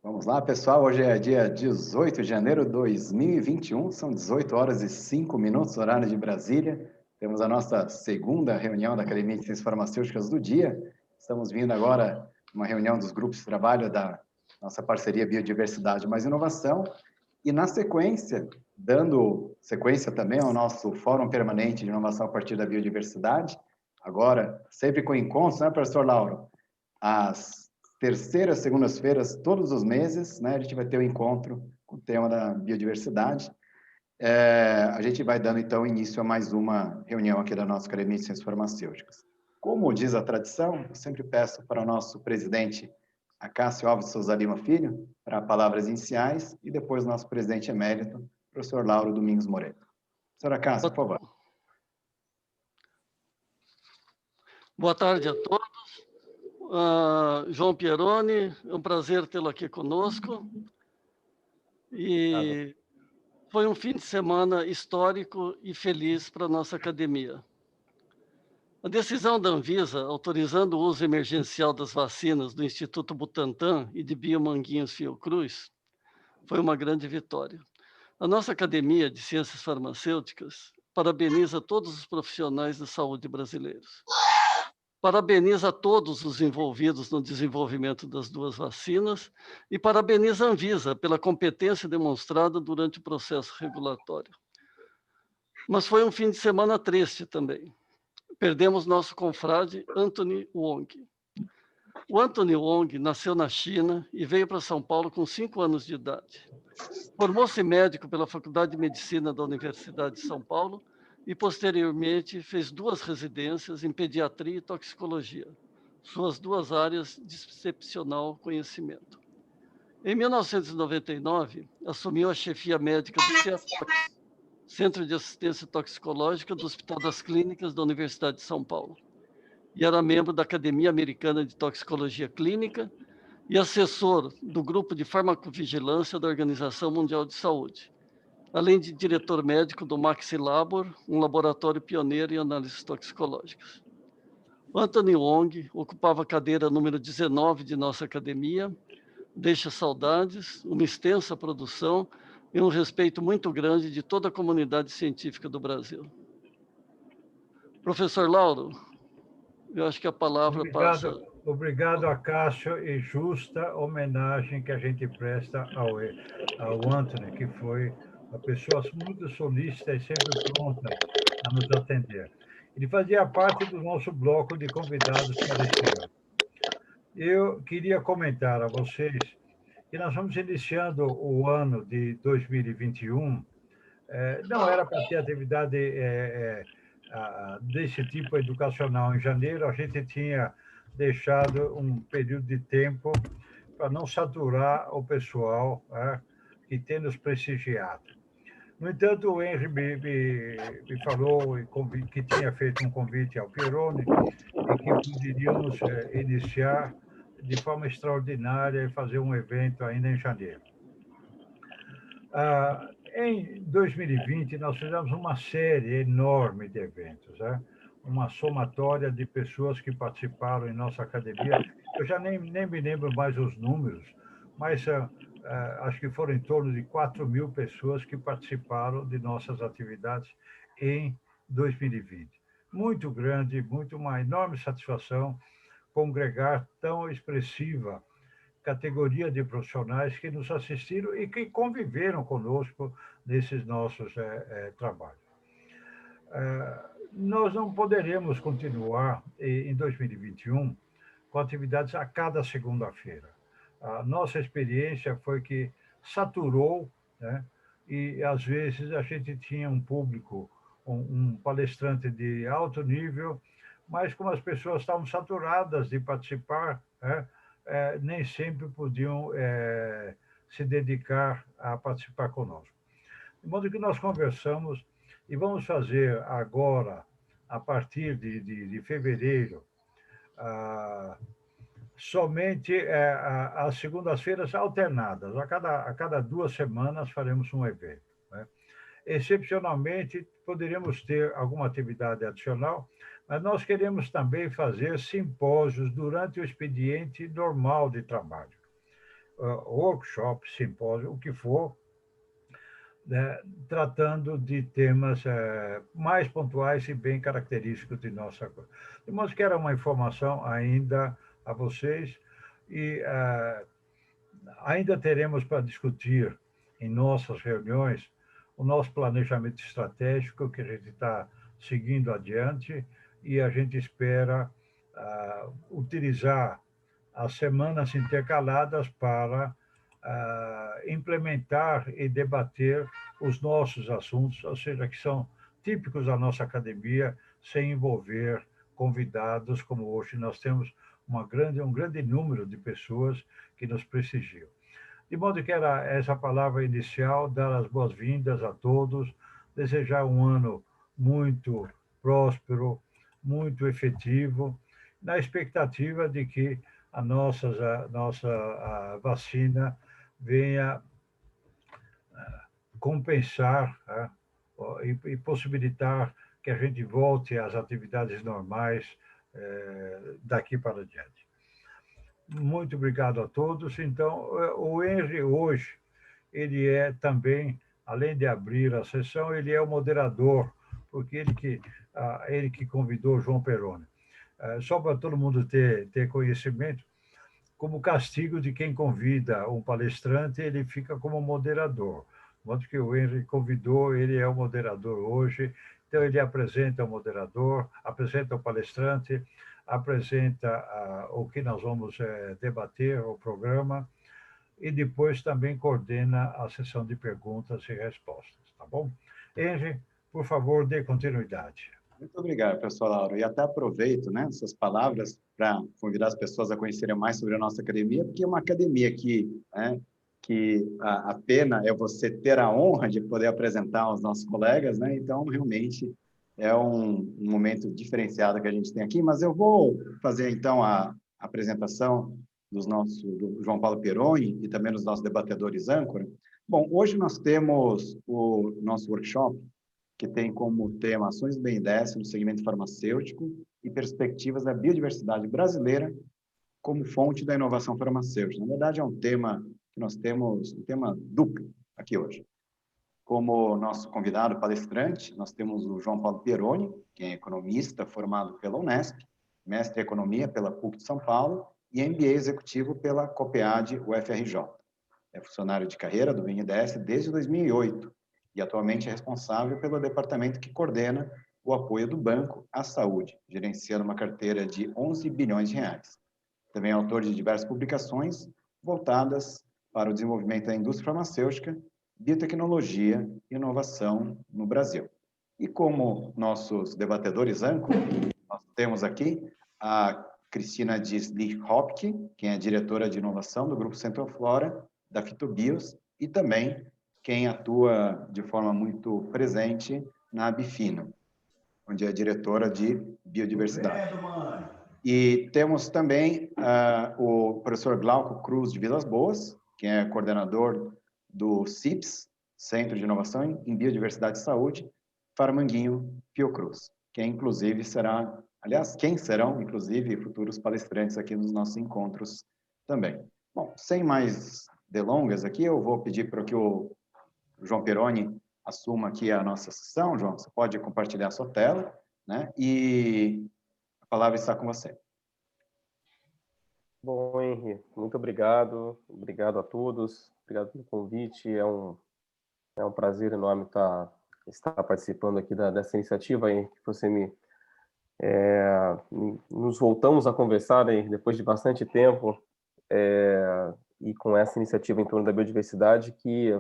Vamos lá, pessoal. Hoje é dia 18 de janeiro de 2021, são 18 horas e 5 minutos, horário de Brasília. Temos a nossa segunda reunião da Academia de Ciências Farmacêuticas do dia. Estamos vindo agora uma reunião dos grupos de trabalho da nossa parceria Biodiversidade mais Inovação. E na sequência, dando sequência também ao nosso Fórum Permanente de Inovação a partir da Biodiversidade, agora sempre com encontros, né, professor Lauro? Às terceiras, segundas-feiras, todos os meses, né, a gente vai ter um encontro com o tema da biodiversidade. A gente vai dando, então, início a mais uma reunião aqui da nossa Academia de Ciências Farmacêuticas. Como diz a tradição, eu sempre peço para o nosso presidente, Acácio Alves Souza Lima Filho, para palavras iniciais, e depois o nosso presidente emérito, professor Lauro Domingos Moreira. Senhor Acácio, por favor. Boa tarde a todos. João Pieroni, é um prazer tê-lo aqui conosco. E foi um fim de semana histórico e feliz para a nossa academia. A decisão da Anvisa, autorizando o uso emergencial das vacinas do Instituto Butantan e de Biomanguinhos Fiocruz, foi uma grande vitória. A nossa Academia de Ciências Farmacêuticas parabeniza todos os profissionais da saúde brasileiros. Parabeniza a todos os envolvidos no desenvolvimento das duas vacinas e parabeniza a Anvisa pela competência demonstrada durante o processo regulatório. Mas foi um fim de semana triste também. Perdemos nosso confrade Anthony Wong. O Anthony Wong nasceu na China e veio para São Paulo com 5 anos de idade. Formou-se médico pela Faculdade de Medicina da Universidade de São Paulo e, posteriormente, fez 2 residências em pediatria e toxicologia, suas 2 áreas de excepcional conhecimento. Em 1999, assumiu a chefia médica do CEATOX, Centro de Assistência Toxicológica do Hospital das Clínicas da Universidade de São Paulo, e era membro da Academia Americana de Toxicologia Clínica e assessor do Grupo de Farmacovigilância da Organização Mundial de Saúde, além de diretor médico do Maxilabor, um laboratório pioneiro em análises toxicológicas. Anthony Wong ocupava a cadeira número 19 de nossa academia, deixa saudades, uma extensa produção e um respeito muito grande de toda a comunidade científica do Brasil. Professor Lauro, eu acho que a palavra passa... Obrigado, Acácio, e justa homenagem que a gente presta ao Anthony, que foi uma pessoa muito solícita e sempre pronta a nos atender. Ele fazia parte do nosso bloco de convidados para este ano. Eu queria comentar a vocês que nós estamos iniciando o ano de 2021. Não era para ter atividade desse tipo educacional em janeiro, a gente tinha deixado um período de tempo para não saturar o pessoal que tem nos prestigiado. No entanto, o Henry me falou que tinha feito um convite ao Pieroni e que poderíamos iniciar de forma extraordinária e fazer um evento ainda em janeiro. Em 2020, nós fizemos uma série enorme de eventos, uma somatória de pessoas que participaram em nossa academia. Eu já nem me lembro mais os números, mas acho que foram em torno de 4.000 pessoas que participaram de nossas atividades em 2020. Muito grande, uma enorme satisfação congregar tão expressiva categoria de profissionais que nos assistiram e que conviveram conosco nesses nossos trabalhos. Nós não poderemos continuar em 2021 com atividades a cada segunda-feira. A nossa experiência foi que saturou, e às vezes a gente tinha um público, um palestrante de alto nível, mas como as pessoas estavam saturadas de participar, nem sempre podiam se dedicar a participar conosco. De modo que nós conversamos e vamos fazer agora, a partir de fevereiro, somente as segundas-feiras alternadas. A cada 2 semanas faremos um evento. Excepcionalmente, poderíamos ter alguma atividade adicional, mas nós queremos também fazer simpósios durante o expediente normal de trabalho. Workshop, simpósio, o que for, né, tratando de temas mais pontuais e bem característicos de nossa coisa. De modo que era uma informação ainda a vocês e ainda teremos para discutir em nossas reuniões o nosso planejamento estratégico que a gente está seguindo adiante e a gente espera utilizar as semanas intercaladas para implementar e debater os nossos assuntos, ou seja, que são típicos da nossa academia, sem envolver convidados, como hoje nós temos um grande número de pessoas que nos prestigiam. De modo que era essa palavra inicial, dar as boas-vindas a todos, desejar um ano muito próspero, muito efetivo, na expectativa de que a nossa vacina venha compensar e possibilitar que a gente volte às atividades normais daqui para diante. Muito obrigado a todos. Então, o Henry hoje, ele é também, além de abrir a sessão, ele é o moderador, porque ele que convidou João Peroni. Só para todo mundo ter conhecimento, como castigo de quem convida um palestrante, ele fica como moderador. De modo que o Henry convidou, ele é o moderador hoje, então ele apresenta o moderador, apresenta o palestrante, apresenta o que nós vamos debater, o programa, e depois também coordena a sessão de perguntas e respostas, tá bom? Henry, por favor, dê continuidade. Muito obrigado, professor Lauro. E até aproveito, né, essas palavras para convidar as pessoas a conhecerem mais sobre a nossa academia, porque é uma academia que a pena é você ter a honra de poder apresentar aos nossos colegas, né? Então, realmente, é um momento diferenciado que a gente tem aqui, mas eu vou fazer, então, a apresentação do João Paulo Peroni e também dos nossos debatedores âncora. Bom, hoje nós temos o nosso workshop, que tem como tema ações do BNDES no segmento farmacêutico e perspectivas da biodiversidade brasileira como fonte da inovação farmacêutica. Na verdade, é um tema que nós temos, um tema duplo aqui hoje. Como nosso convidado palestrante, nós temos o João Paulo Peroni, que é economista formado pela Unesp, mestre em economia pela PUC de São Paulo e MBA executivo pela COPEAD UFRJ. É funcionário de carreira do BNDES desde 2008 e atualmente é responsável pelo departamento que coordena o apoio do banco à saúde, gerenciando uma carteira de 11 bilhões de reais. Também é autor de diversas publicações voltadas para o desenvolvimento da indústria farmacêutica, biotecnologia e inovação no Brasil. E como nossos debatedores âncora, nós temos aqui a Cristina Disley-Hopke, que é diretora de inovação do Grupo Centroflora, da Fitobios, e também quem atua de forma muito presente na Bifino, onde é diretora de biodiversidade. E temos também o professor Glauco Cruz de Vilas Boas, que é coordenador do CIPS, Centro de Inovação em Biodiversidade e Saúde, Farmanguinho Fiocruz, que inclusive quem serão, inclusive, futuros palestrantes aqui nos nossos encontros também. Bom, sem mais delongas aqui, eu vou pedir para que o João Peroni assuma aqui a nossa sessão. João, você pode compartilhar a sua tela, né? E a palavra está com você. Bom, Henry, muito obrigado. Obrigado a todos. Obrigado pelo convite. É um prazer enorme estar participando aqui dessa iniciativa aí que você nos voltamos a conversar aí, depois de bastante tempo, e com essa iniciativa em torno da biodiversidade que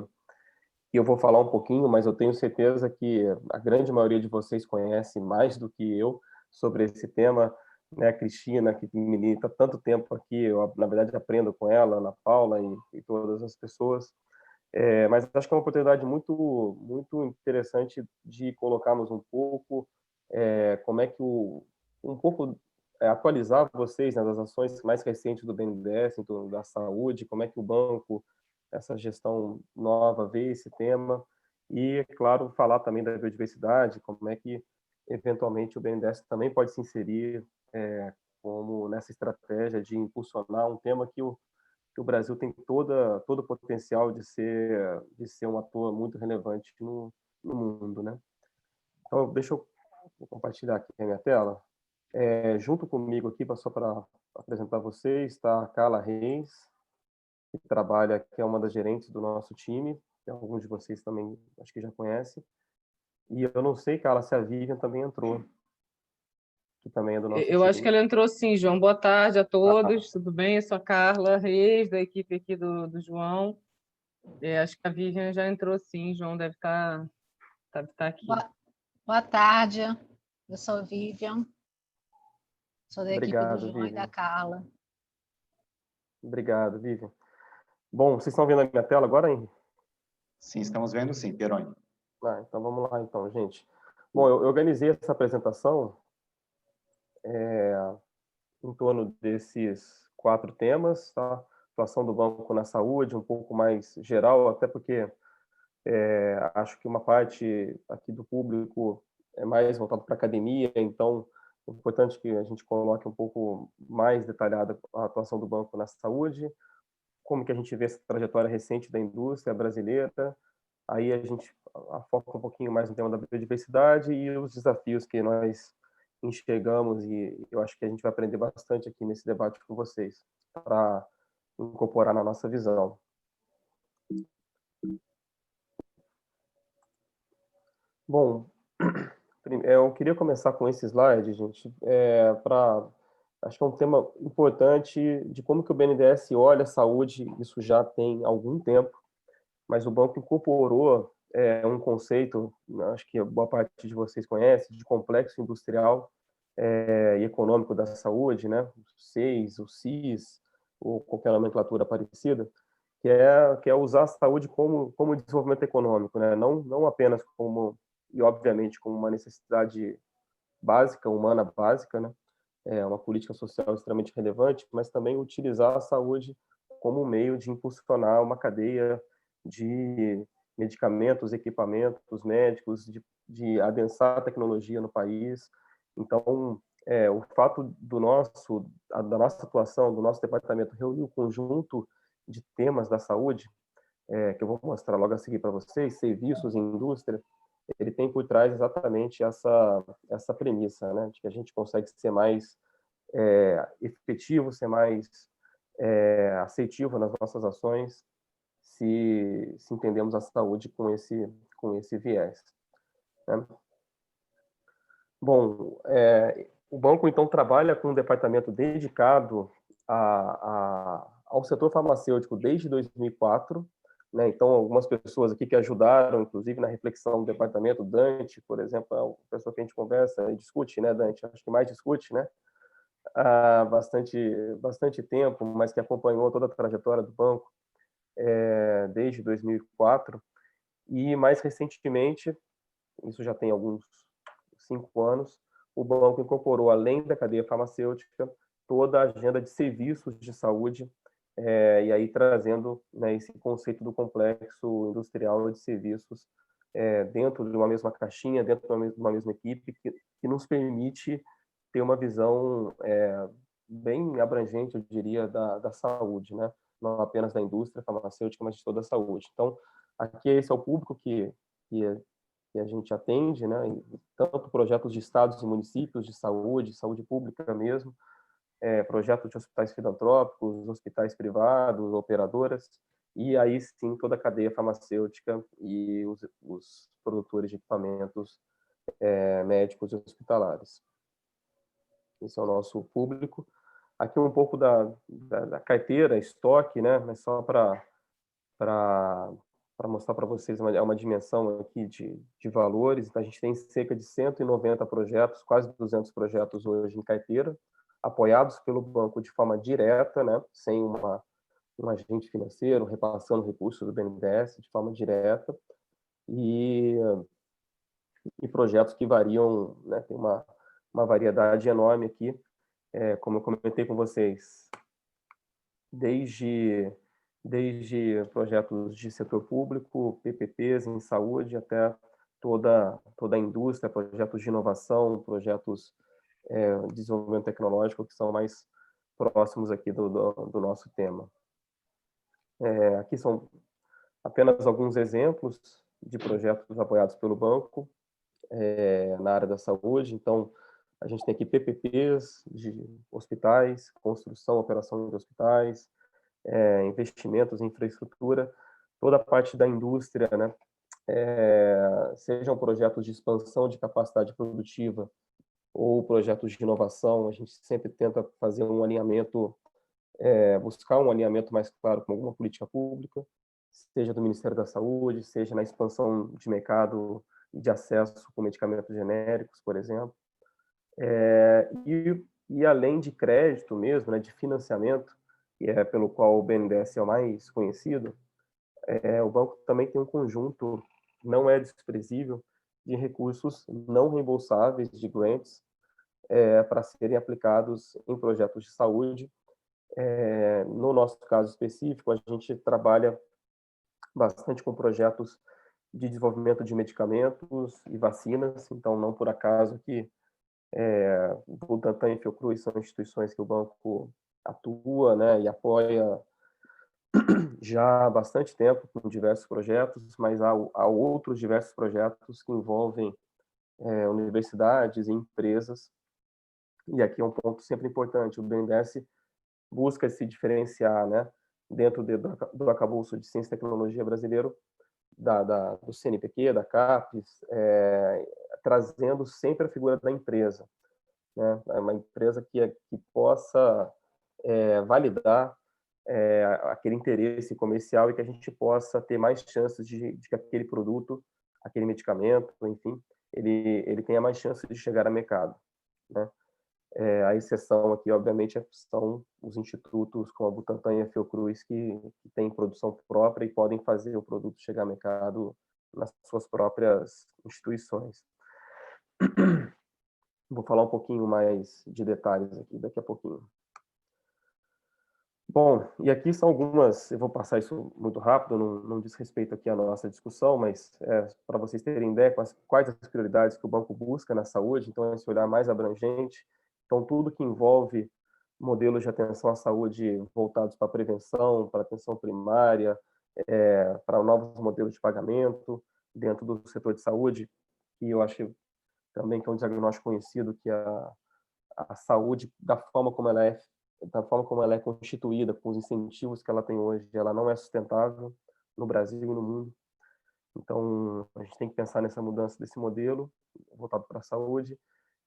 eu vou falar um pouquinho, mas eu tenho certeza que a grande maioria de vocês conhece mais do que eu sobre esse tema, né? A Cristina, que milita tanto tempo aqui, eu, na verdade, aprendo com ela, Ana Paula e todas as pessoas. Mas acho que é uma oportunidade muito, muito interessante de colocarmos um pouco como é que atualizar vocês, né, das ações mais recentes do BNDES em torno da saúde, como é que o banco, essa gestão nova, vê esse tema E, é claro, falar também da biodiversidade, como é que, eventualmente, o BNDES também pode se inserir como nessa estratégia de impulsionar um tema que o Brasil tem todo o potencial de ser um ator muito relevante no mundo, né? Então, deixa eu compartilhar aqui a minha tela. Junto comigo aqui, só para apresentar vocês, está a Carla Reis, que trabalha, que é uma das gerentes do nosso time, que alguns de vocês também acho que já conhecem. E eu não sei, Carla, se a Vivian também entrou, que também é do nosso Eu time. acho que ela entrou sim, João. Boa tarde a todos, tudo bem? Eu sou a Carla Reis, da equipe aqui do João. Acho que a Vivian já entrou sim, João deve estar aqui. Boa tarde, eu sou a Vivian, sou da equipe do João Vivian. e da Carla. Obrigado, Vivian. Bom, vocês estão vendo a minha tela agora, hein? Sim, estamos vendo sim, Pieroni. Então vamos lá, então, gente. Bom, eu organizei essa apresentação em torno desses 4 temas, tá? Atuação do banco na saúde, um pouco mais geral, até porque acho que uma parte aqui do público é mais voltado para a academia, então é importante que a gente coloque um pouco mais detalhada a atuação do banco na saúde, como que a gente vê essa trajetória recente da indústria brasileira, aí a gente foca um pouquinho mais no tema da biodiversidade e os desafios que nós enxergamos, e eu acho que a gente vai aprender bastante aqui nesse debate com vocês, para incorporar na nossa visão. Bom, eu queria começar com esse slide, gente, acho que é um tema importante de como que o BNDES olha a saúde. Isso já tem algum tempo, mas o banco incorporou um conceito, acho que boa parte de vocês conhece, de complexo industrial e econômico da saúde, né? O CEIS, o CIS, ou qualquer nomenclatura parecida, que é usar a saúde como desenvolvimento econômico, né? Não apenas como, e obviamente como uma necessidade básica, humana básica, né? É uma política social extremamente relevante, mas também utilizar a saúde como um meio de impulsionar uma cadeia de medicamentos, equipamentos médicos, de adensar a tecnologia no país. Então, o fato da nossa atuação, do nosso departamento reunir um conjunto de temas da saúde, que eu vou mostrar logo a seguir para vocês, serviços e indústria, ele tem por trás exatamente essa premissa, né, de que a gente consegue ser mais efetivo, ser mais assertivo nas nossas ações, se entendemos a saúde com esse viés, né? Bom, o banco, então, trabalha com um departamento dedicado ao setor farmacêutico desde 2004, né? Então, algumas pessoas aqui que ajudaram, inclusive, na reflexão do departamento, Dante, por exemplo, é uma pessoa que a gente conversa e discute, né, Dante? Acho que mais discute, né? Há bastante tempo, mas que acompanhou toda a trajetória do banco desde 2004. E, mais recentemente, isso já tem alguns 5 anos, o banco incorporou, além da cadeia farmacêutica, toda a agenda de serviços de saúde, e aí trazendo, né, esse conceito do complexo industrial de serviços dentro de uma mesma caixinha, dentro de uma mesma equipe, que nos permite ter uma visão bem abrangente, eu diria, da saúde, né? Não apenas da indústria farmacêutica, mas de toda a saúde. Então, aqui esse é o público que a gente atende, né? Tanto projetos de estados e municípios de saúde pública mesmo, projetos de hospitais filantrópicos, hospitais privados, operadoras, e aí sim toda a cadeia farmacêutica e os produtores de equipamentos médicos e hospitalares. Esse é o nosso público. Aqui um pouco da carteira, estoque, né? Mas só para mostrar para vocês uma dimensão aqui de valores. Então, a gente tem cerca de 190 projetos, quase 200 projetos hoje em carteira, apoiados pelo banco de forma direta, né? Sem um agente financeiro, repassando recursos do BNDES de forma direta, e projetos que variam, né? Tem uma variedade enorme aqui, como eu comentei com vocês, desde desde projetos de setor público, PPPs em saúde, até toda a indústria, projetos de inovação, projetos de desenvolvimento tecnológico que são mais próximos aqui do nosso tema. Aqui são apenas alguns exemplos de projetos apoiados pelo banco na área da saúde. Então, a gente tem aqui PPPs de hospitais, construção, operação de hospitais, investimentos em infraestrutura, toda a parte da indústria, né? Sejam projetos de expansão de capacidade produtiva ou projetos de inovação, a gente sempre tenta fazer um alinhamento, buscar um alinhamento mais claro com alguma política pública, seja do Ministério da Saúde, seja na expansão de mercado e de acesso com medicamentos genéricos, por exemplo. E além de crédito mesmo, né, de financiamento, que é pelo qual o BNDES é o mais conhecido, o banco também tem um conjunto, não é desprezível, de recursos não reembolsáveis, de grants, para serem aplicados em projetos de saúde. No nosso caso específico, a gente trabalha bastante com projetos de desenvolvimento de medicamentos e vacinas, então não por acaso que o Butantan e Fiocruz são instituições que o banco atua, né, e apoia já há bastante tempo com diversos projetos, mas há outros diversos projetos que envolvem universidades e empresas. E aqui é um ponto sempre importante, o BNDES busca se diferenciar, né, dentro do arcabouço de ciência e tecnologia brasileiro, do CNPq, da CAPES, trazendo sempre a figura da empresa, né? É uma empresa que possa validar aquele interesse comercial e que a gente possa ter mais chances de que aquele produto, aquele medicamento, enfim, ele tenha mais chances de chegar ao mercado, né? A exceção aqui, obviamente, são os institutos como a Butantan e a Fiocruz que têm produção própria e podem fazer o produto chegar ao mercado nas suas próprias instituições. Vou falar um pouquinho mais de detalhes aqui daqui a pouquinho. Bom, e aqui são algumas, eu vou passar isso muito rápido, não diz respeito aqui à nossa discussão, mas para vocês terem ideia quais as prioridades que o banco busca na saúde, então esse olhar mais abrangente, então tudo que envolve modelos de atenção à saúde voltados para a prevenção, para a atenção primária, para novos modelos de pagamento dentro do setor de saúde, e eu acho também que é um diagnóstico conhecido que a saúde, da forma como ela é constituída, com os incentivos que ela tem hoje, ela não é sustentável no Brasil e no mundo. Então, a gente tem que pensar nessa mudança desse modelo voltado para a saúde.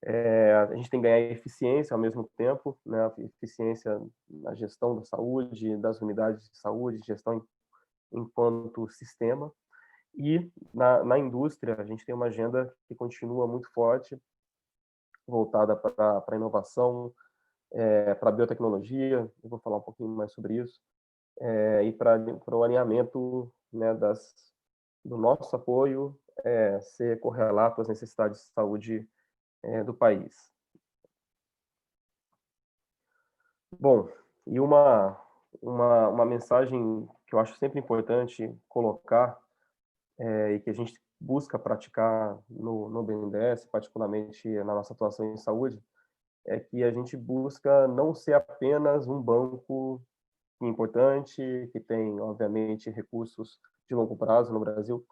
A gente tem que ganhar eficiência ao mesmo tempo, né? Eficiência na gestão da saúde, das unidades de saúde, gestão enquanto sistema. E na indústria, a gente tem uma agenda que continua muito forte, voltada para a inovação, para a biotecnologia, eu vou falar um pouquinho mais sobre isso, e para o alinhamento, né, do nosso apoio ser correlato às necessidades de saúde do país. Bom, e uma mensagem que eu acho sempre importante colocar e que a gente busca praticar no BNDES, particularmente na nossa atuação em saúde, é que a gente busca não ser apenas um banco importante, que tem, obviamente, recursos de longo prazo no Brasil,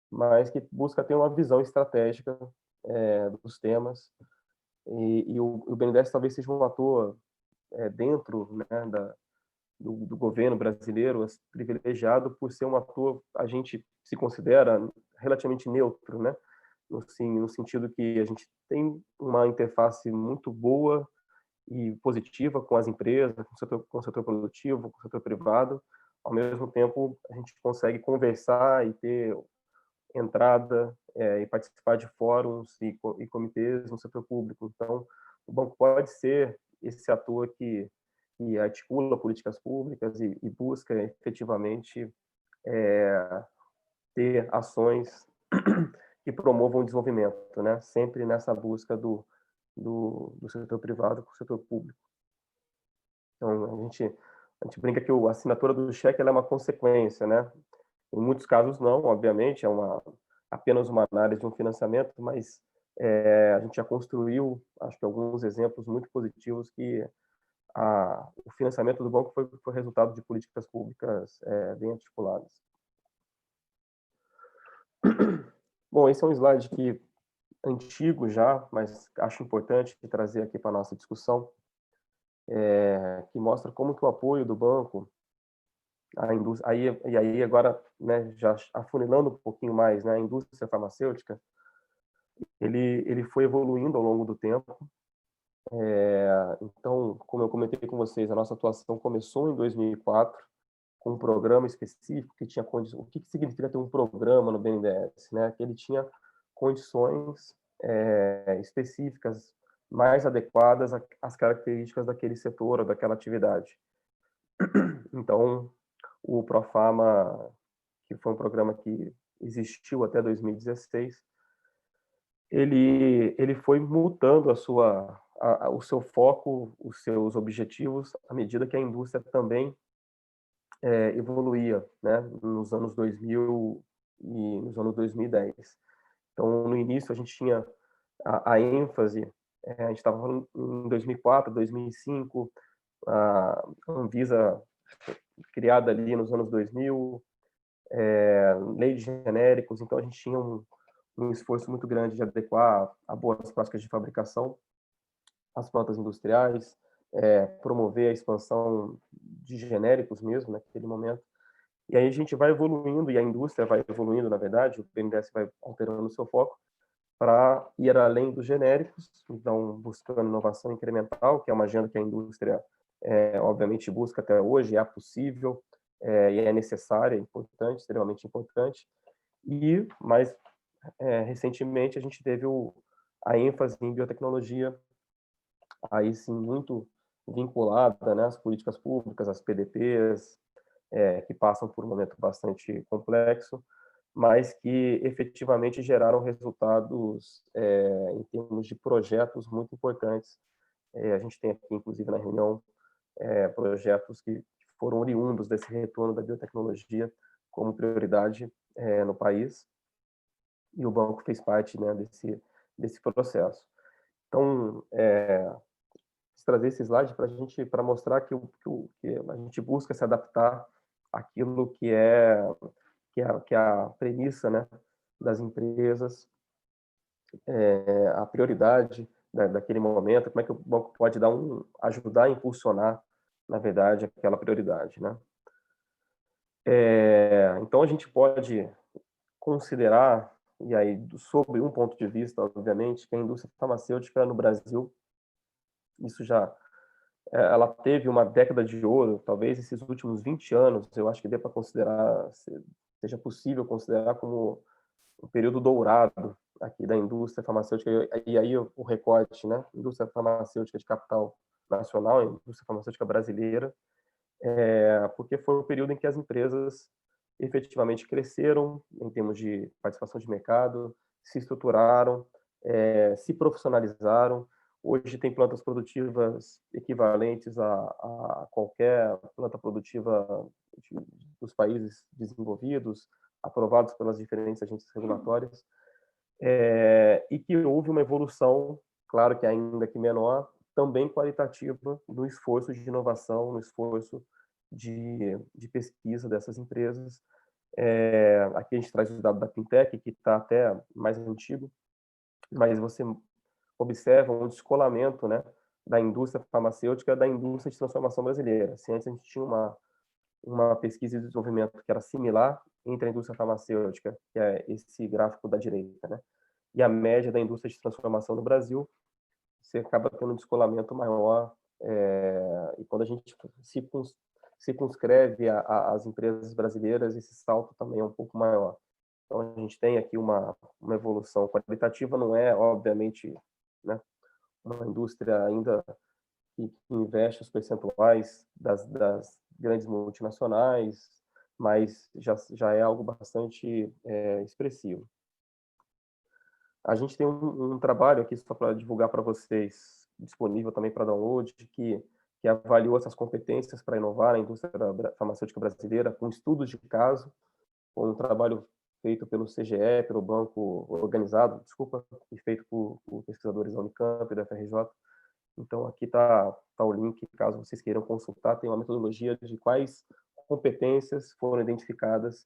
mas que busca ter uma visão estratégica dos temas. E o BNDES talvez seja um ator dentro, né, do governo brasileiro, privilegiado por ser um ator, a gente se considera relativamente neutro, né? No sentido que a gente tem uma interface muito boa e positiva com as empresas, com o setor produtivo, com o setor privado. Ao mesmo tempo, a gente consegue conversar e ter entrada e participar de fóruns e comitês no setor público. Então, o banco pode ser esse ator que articula políticas públicas e busca efetivamente ter ações que promovam o desenvolvimento, né? Sempre nessa busca do setor privado com o setor público. Então, A gente brinca que a assinatura do cheque ela é uma consequência, né? Em muitos casos não, obviamente, é apenas uma análise de um financiamento, mas a gente já construiu, acho que alguns exemplos muito positivos que o financiamento do banco foi resultado de políticas públicas bem articuladas. Bom, esse é um slide antigo já, mas acho importante trazer aqui para a nossa discussão, que mostra como que o apoio do banco à indústria, e aí agora, né, já afunilando um pouquinho mais, né, a indústria farmacêutica, ele foi evoluindo ao longo do tempo. Então, como eu comentei com vocês, a nossa atuação começou em 2004, com um programa específico que tinha condições. O que significa ter um programa no BNDES, né? Que ele tinha condições específicas mais adequadas às características daquele setor ou daquela atividade. Então, o Profarma, que foi um programa que existiu até 2016, ele foi mudando o seu foco, os seus objetivos, à medida que a indústria também evoluía, né, nos anos 2000 e nos anos 2010. Então, no início, a gente tinha a ênfase, a gente estava falando em 2004, 2005, a Anvisa criada ali nos anos 2000, lei de genéricos, então a gente tinha um esforço muito grande de adequar a boas práticas de fabricação às plantas industriais, promover a expansão de genéricos mesmo naquele momento. E aí a gente vai evoluindo, e a indústria vai evoluindo, na verdade, o BNDES vai alterando o seu foco para ir além dos genéricos, então buscando inovação incremental, que é uma agenda que a indústria, obviamente, busca até hoje, é possível, e é necessária, é importante, extremamente importante. E, mais recentemente, a gente teve a ênfase em biotecnologia, aí sim, muito vinculada, né, às políticas públicas, às PDPs, que passam por um momento bastante complexo, mas que efetivamente geraram resultados em termos de projetos muito importantes. A gente tem aqui, inclusive, na reunião, projetos que foram oriundos desse retorno da biotecnologia como prioridade no país, e o banco fez parte, né, desse processo. Então, trazer esse slide para mostrar que a gente busca se adaptar àquilo que é a premissa, né, das empresas, a prioridade daquele momento, como é que o banco pode ajudar a impulsionar, na verdade, aquela prioridade, né? Então a gente pode considerar, e aí sob um ponto de vista, obviamente, que a indústria farmacêutica no Brasil, isso ela teve uma década de ouro, talvez esses últimos 20 anos, eu acho que dê para considerar, seja possível considerar como um período dourado aqui da indústria farmacêutica, e aí o recorte, né? Indústria farmacêutica de capital nacional, indústria farmacêutica brasileira, porque foi o período em que as empresas efetivamente cresceram em termos de participação de mercado, se estruturaram, se profissionalizaram. Hoje tem plantas produtivas equivalentes a qualquer planta produtiva dos países desenvolvidos, aprovados pelas diferentes agências regulatórias, e que houve uma evolução, claro que ainda que menor, também qualitativa no esforço de inovação, no esforço de pesquisa dessas empresas. Aqui a gente traz o dado da Fintech, que está até mais antigo, mas você observa um descolamento, né, da indústria farmacêutica da indústria de transformação brasileira. Se antes a gente tinha uma pesquisa de desenvolvimento que era similar entre a indústria farmacêutica, que é esse gráfico da direita, né, e a média da indústria de transformação no Brasil, você acaba tendo um descolamento maior, e quando a gente circunscreve as empresas brasileiras, esse salto também é um pouco maior. Então, a gente tem aqui uma evolução qualitativa, não é, obviamente, né, uma indústria ainda que investe os percentuais das grandes multinacionais, mas já é algo bastante expressivo. A gente tem um trabalho aqui, só para divulgar para vocês, disponível também para download, que que avaliou essas competências para inovar na indústria farmacêutica brasileira, com estudos de caso, com um trabalho feito pelo CGE, pelo banco organizado, desculpa, e feito por pesquisadores da Unicamp e da FRJ. Então, aqui está o link, caso vocês queiram consultar, tem uma metodologia de quais competências foram identificadas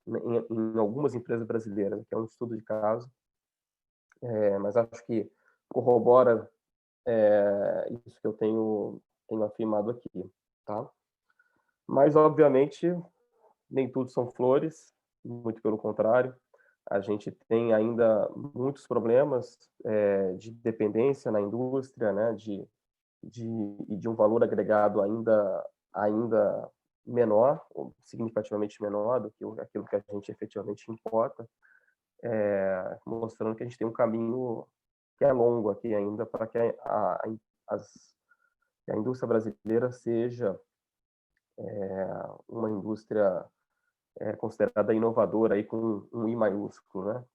em algumas empresas brasileiras, que é um estudo de caso, mas acho que corrobora isso que eu tenho afirmado aqui, tá? Mas, obviamente, nem tudo são flores, muito pelo contrário. A gente tem ainda muitos problemas de dependência na indústria, né? de um valor agregado ainda menor, ou significativamente menor do que aquilo que a gente efetivamente importa, mostrando que a gente tem um caminho que é longo aqui ainda para que a indústria brasileira seja uma indústria considerada inovadora, aí com um I maiúsculo, né?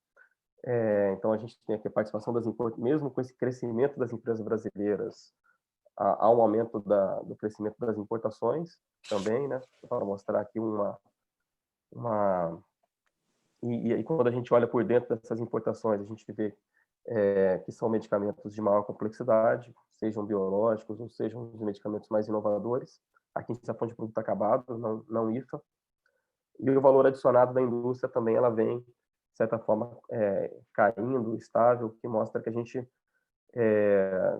Então, a gente tem aqui a participação mesmo com esse crescimento das empresas brasileiras, há um aumento do crescimento das importações também, né? Para mostrar aqui e quando a gente olha por dentro dessas importações, a gente vê que são medicamentos de maior complexidade, sejam biológicos ou sejam os medicamentos mais inovadores. Aqui a gente está falando de produto acabado, não IFA. E o valor adicionado da indústria também, ela vem, de certa forma, caindo, estável, que mostra que a gente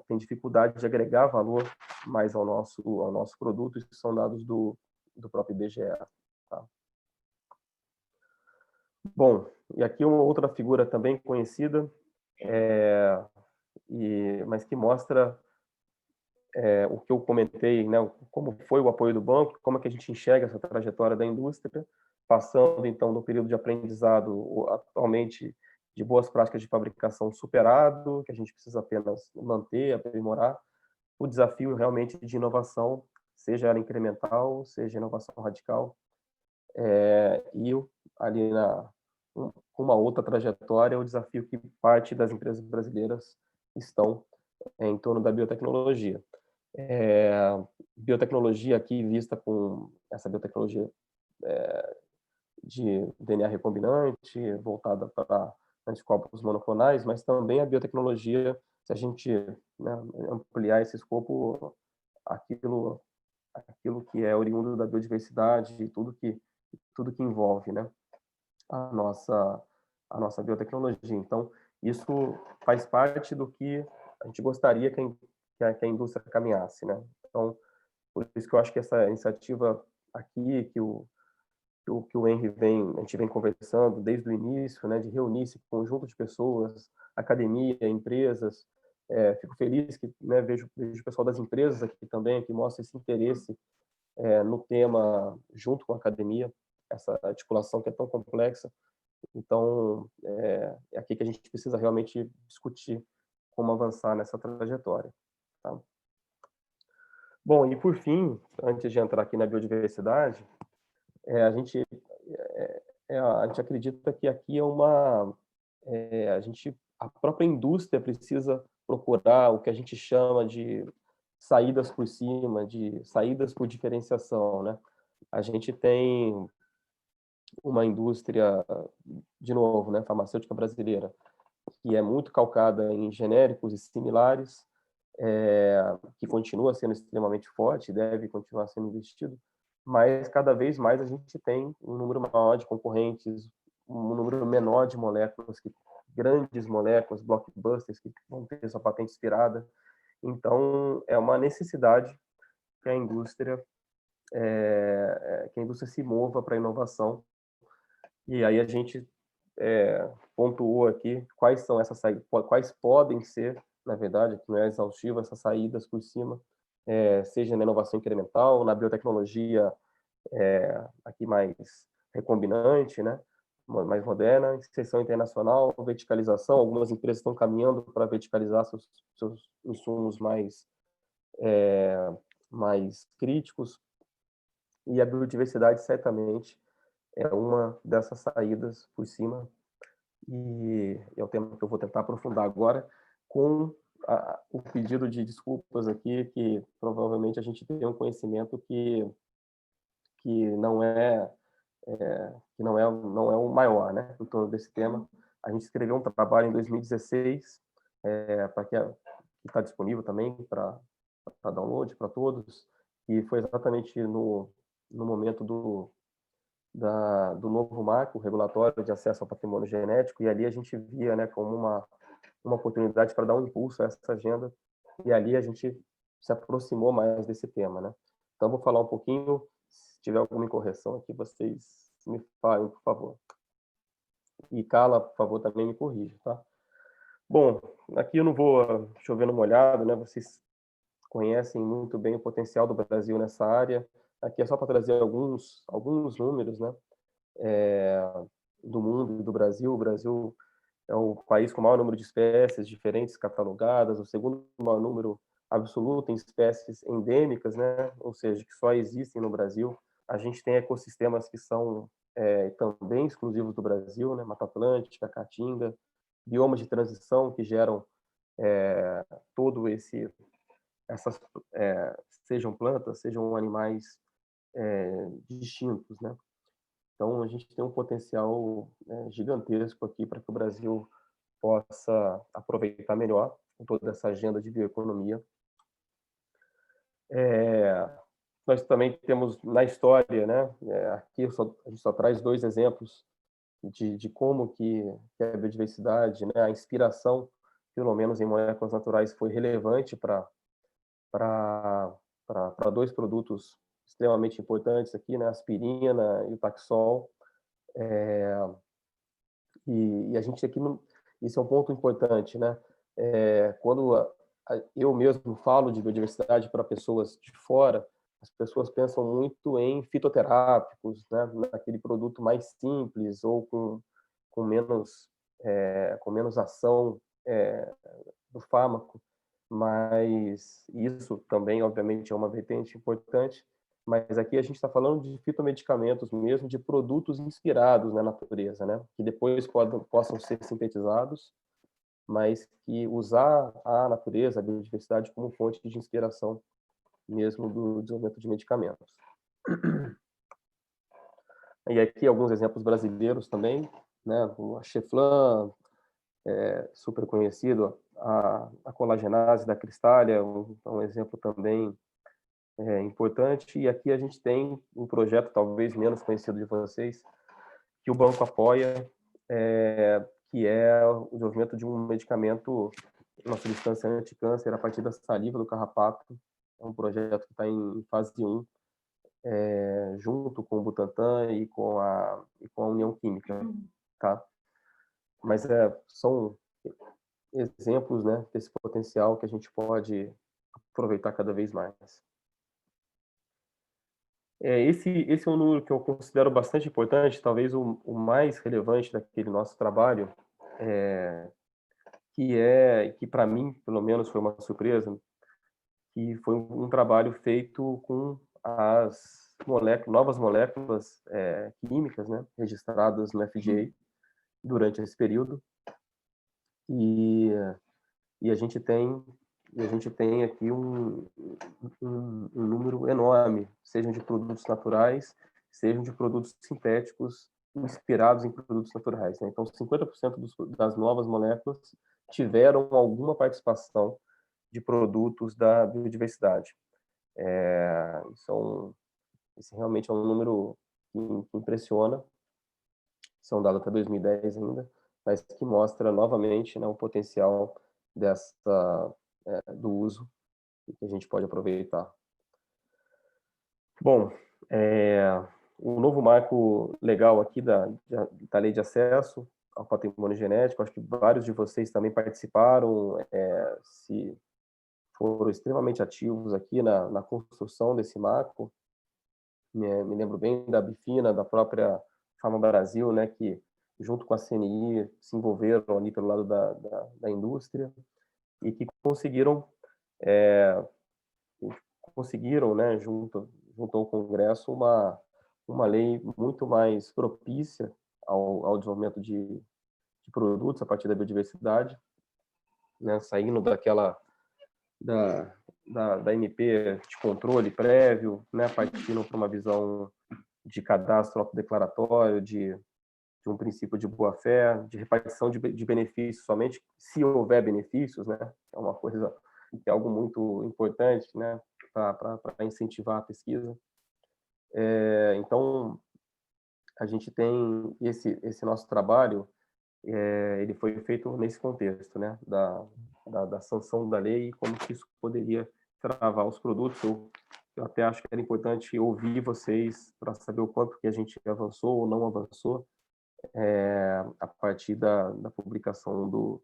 tem dificuldade de agregar valor mais ao nosso produto. Isso são dados do próprio IBGE. Tá? Bom, e aqui uma outra figura também conhecida, mas que mostra o que eu comentei, né, como foi o apoio do banco, como é que a gente enxerga essa trajetória da indústria, passando, então, do período de aprendizado, atualmente, de boas práticas de fabricação superado, que a gente precisa apenas manter, aprimorar, o desafio realmente de inovação, seja ela incremental, seja inovação radical, e ali uma outra trajetória, o desafio que parte das empresas brasileiras estão em torno da biotecnologia. Biotecnologia aqui vista com essa biotecnologia de DNA recombinante, voltada para anticorpos monoclonais, mas também a biotecnologia, se a gente, né, ampliar esse escopo, aquilo que é oriundo da biodiversidade e tudo que envolve, né, a nossa biotecnologia. Então, isso faz parte do que a gente gostaria que a indústria caminhasse, né? Então, por isso que eu acho que essa iniciativa aqui, que o Henry a gente vem conversando desde o início, né, de reunir esse conjunto de pessoas, academia, empresas. Fico feliz que, né, vejo o pessoal das empresas aqui também, que mostra esse interesse no tema junto com a academia, essa articulação que é tão complexa. Então, é aqui que a gente precisa realmente discutir como avançar nessa trajetória. Tá? Bom, e por fim, antes de entrar aqui na biodiversidade, a gente acredita que aqui a própria indústria precisa procurar o que a gente chama de saídas por cima, de saídas por diferenciação, né? A gente tem uma indústria, de novo, né, farmacêutica brasileira, que é muito calcada em genéricos e similares, que continua sendo extremamente forte, deve continuar sendo investido, mas cada vez mais a gente tem um número maior de concorrentes, um número menor de moléculas, grandes moléculas, blockbusters, que vão ter sua patente expirada. Então, é uma necessidade que a indústria se mova para a inovação. E aí a gente pontuou aqui quais são essas saídas, quais podem ser, na verdade, que não é exaustivo, essas saídas por cima, seja na inovação incremental, na biotecnologia aqui mais recombinante, né, mais moderna, inserção internacional, verticalização. Algumas empresas estão caminhando para verticalizar seus insumos mais críticos, e a biodiversidade certamente é uma dessas saídas por cima, e é o tema que eu vou tentar aprofundar agora, com o pedido de desculpas aqui, que provavelmente a gente tem um conhecimento que não é, não é o maior, né, em torno desse tema. A gente escreveu um trabalho em 2016, para que está disponível também para download para todos, e foi exatamente no momento do novo marco regulatório de acesso ao patrimônio genético, e ali a gente via, né, como uma oportunidade para dar um impulso a essa agenda, e ali a gente se aproximou mais desse tema, né? Então, vou falar um pouquinho, se tiver alguma incorreção aqui, vocês me falem, por favor. E Carla, por favor, também me corrija, tá? Bom, aqui eu não vou chover no molhado, né? Vocês conhecem muito bem o potencial do Brasil nessa área. Aqui é só para trazer alguns números, né? Do mundo e do Brasil. O Brasil é o país com o maior número de espécies diferentes catalogadas, o segundo maior número absoluto em espécies endêmicas, né? Ou seja, que só existem no Brasil. A gente tem ecossistemas que são também exclusivos do Brasil, né? Mata Atlântica, Caatinga, biomas de transição que geram todo essas sejam plantas, sejam animais distintos, né? Então, a gente tem um potencial gigantesco aqui para que o Brasil possa aproveitar melhor toda essa agenda de bioeconomia. Nós também temos na história, né? Aqui a gente só traz 2 exemplos de como que a biodiversidade, né? A inspiração, pelo menos em moléculas naturais, foi relevante para 2 produtos extremamente importantes aqui, né? A aspirina e o Taxol. E a gente aqui, isso é um ponto importante, né? Quando eu mesmo falo de biodiversidade para pessoas de fora, as pessoas pensam muito em fitoterápicos, né? Naquele produto mais simples ou com menos ação do fármaco, mas isso também, obviamente, é uma vertente importante. Mas aqui a gente está falando de fitomedicamentos mesmo, de produtos inspirados na natureza, né? Que depois possam ser sintetizados, mas que usar a natureza, a biodiversidade, como fonte de inspiração mesmo do desenvolvimento de medicamentos. E aqui alguns exemplos brasileiros também, né? O Cheflan, super conhecido, a colagenase da Cristália, um exemplo também importante. E aqui a gente tem um projeto talvez menos conhecido de vocês, que o banco apoia, que é o desenvolvimento de um medicamento, uma substância anticâncer a partir da saliva do carrapato. É um projeto que está em fase 1, junto com o Butantan e com a União Química, tá? Mas são exemplos, né, desse potencial que a gente pode aproveitar cada vez mais. Esse é um número que eu considero bastante importante, talvez o mais relevante daquele nosso trabalho, que para mim, pelo menos, foi uma surpresa, que foi um trabalho feito com as novas moléculas químicas, né, registradas no FDA durante esse período, e a gente tem aqui um número enorme, sejam de produtos naturais, sejam de produtos sintéticos inspirados em produtos naturais, né? Então, 50% das novas moléculas tiveram alguma participação de produtos da biodiversidade. Esse realmente é um número que impressiona. São dados até 2010 ainda, mas que mostra novamente, né, o potencial do uso que a gente pode aproveitar. Bom, o novo marco legal aqui da Lei de Acesso ao Patrimônio Genético, acho que vários de vocês também participaram, se foram extremamente ativos aqui na construção desse marco. Me lembro bem da Bifina, da própria Farma Brasil, né, que junto com a CNI se envolveram ali pelo lado da indústria e que conseguiram, né, junto ao Congresso, uma lei muito mais propícia ao desenvolvimento de produtos a partir da biodiversidade, né, saindo da MP de controle prévio, né, partindo para uma visão de cadastro autodeclaratório, de um princípio de boa-fé, de repartição de benefícios somente se houver benefícios, né? É uma coisa que é algo muito importante, né, para incentivar a pesquisa. Então, a gente tem esse nosso trabalho, ele foi feito nesse contexto, né, da sanção da lei e como que isso poderia travar os produtos. Eu até acho que era importante ouvir vocês para saber o quanto que a gente avançou ou não avançou a partir da publicação do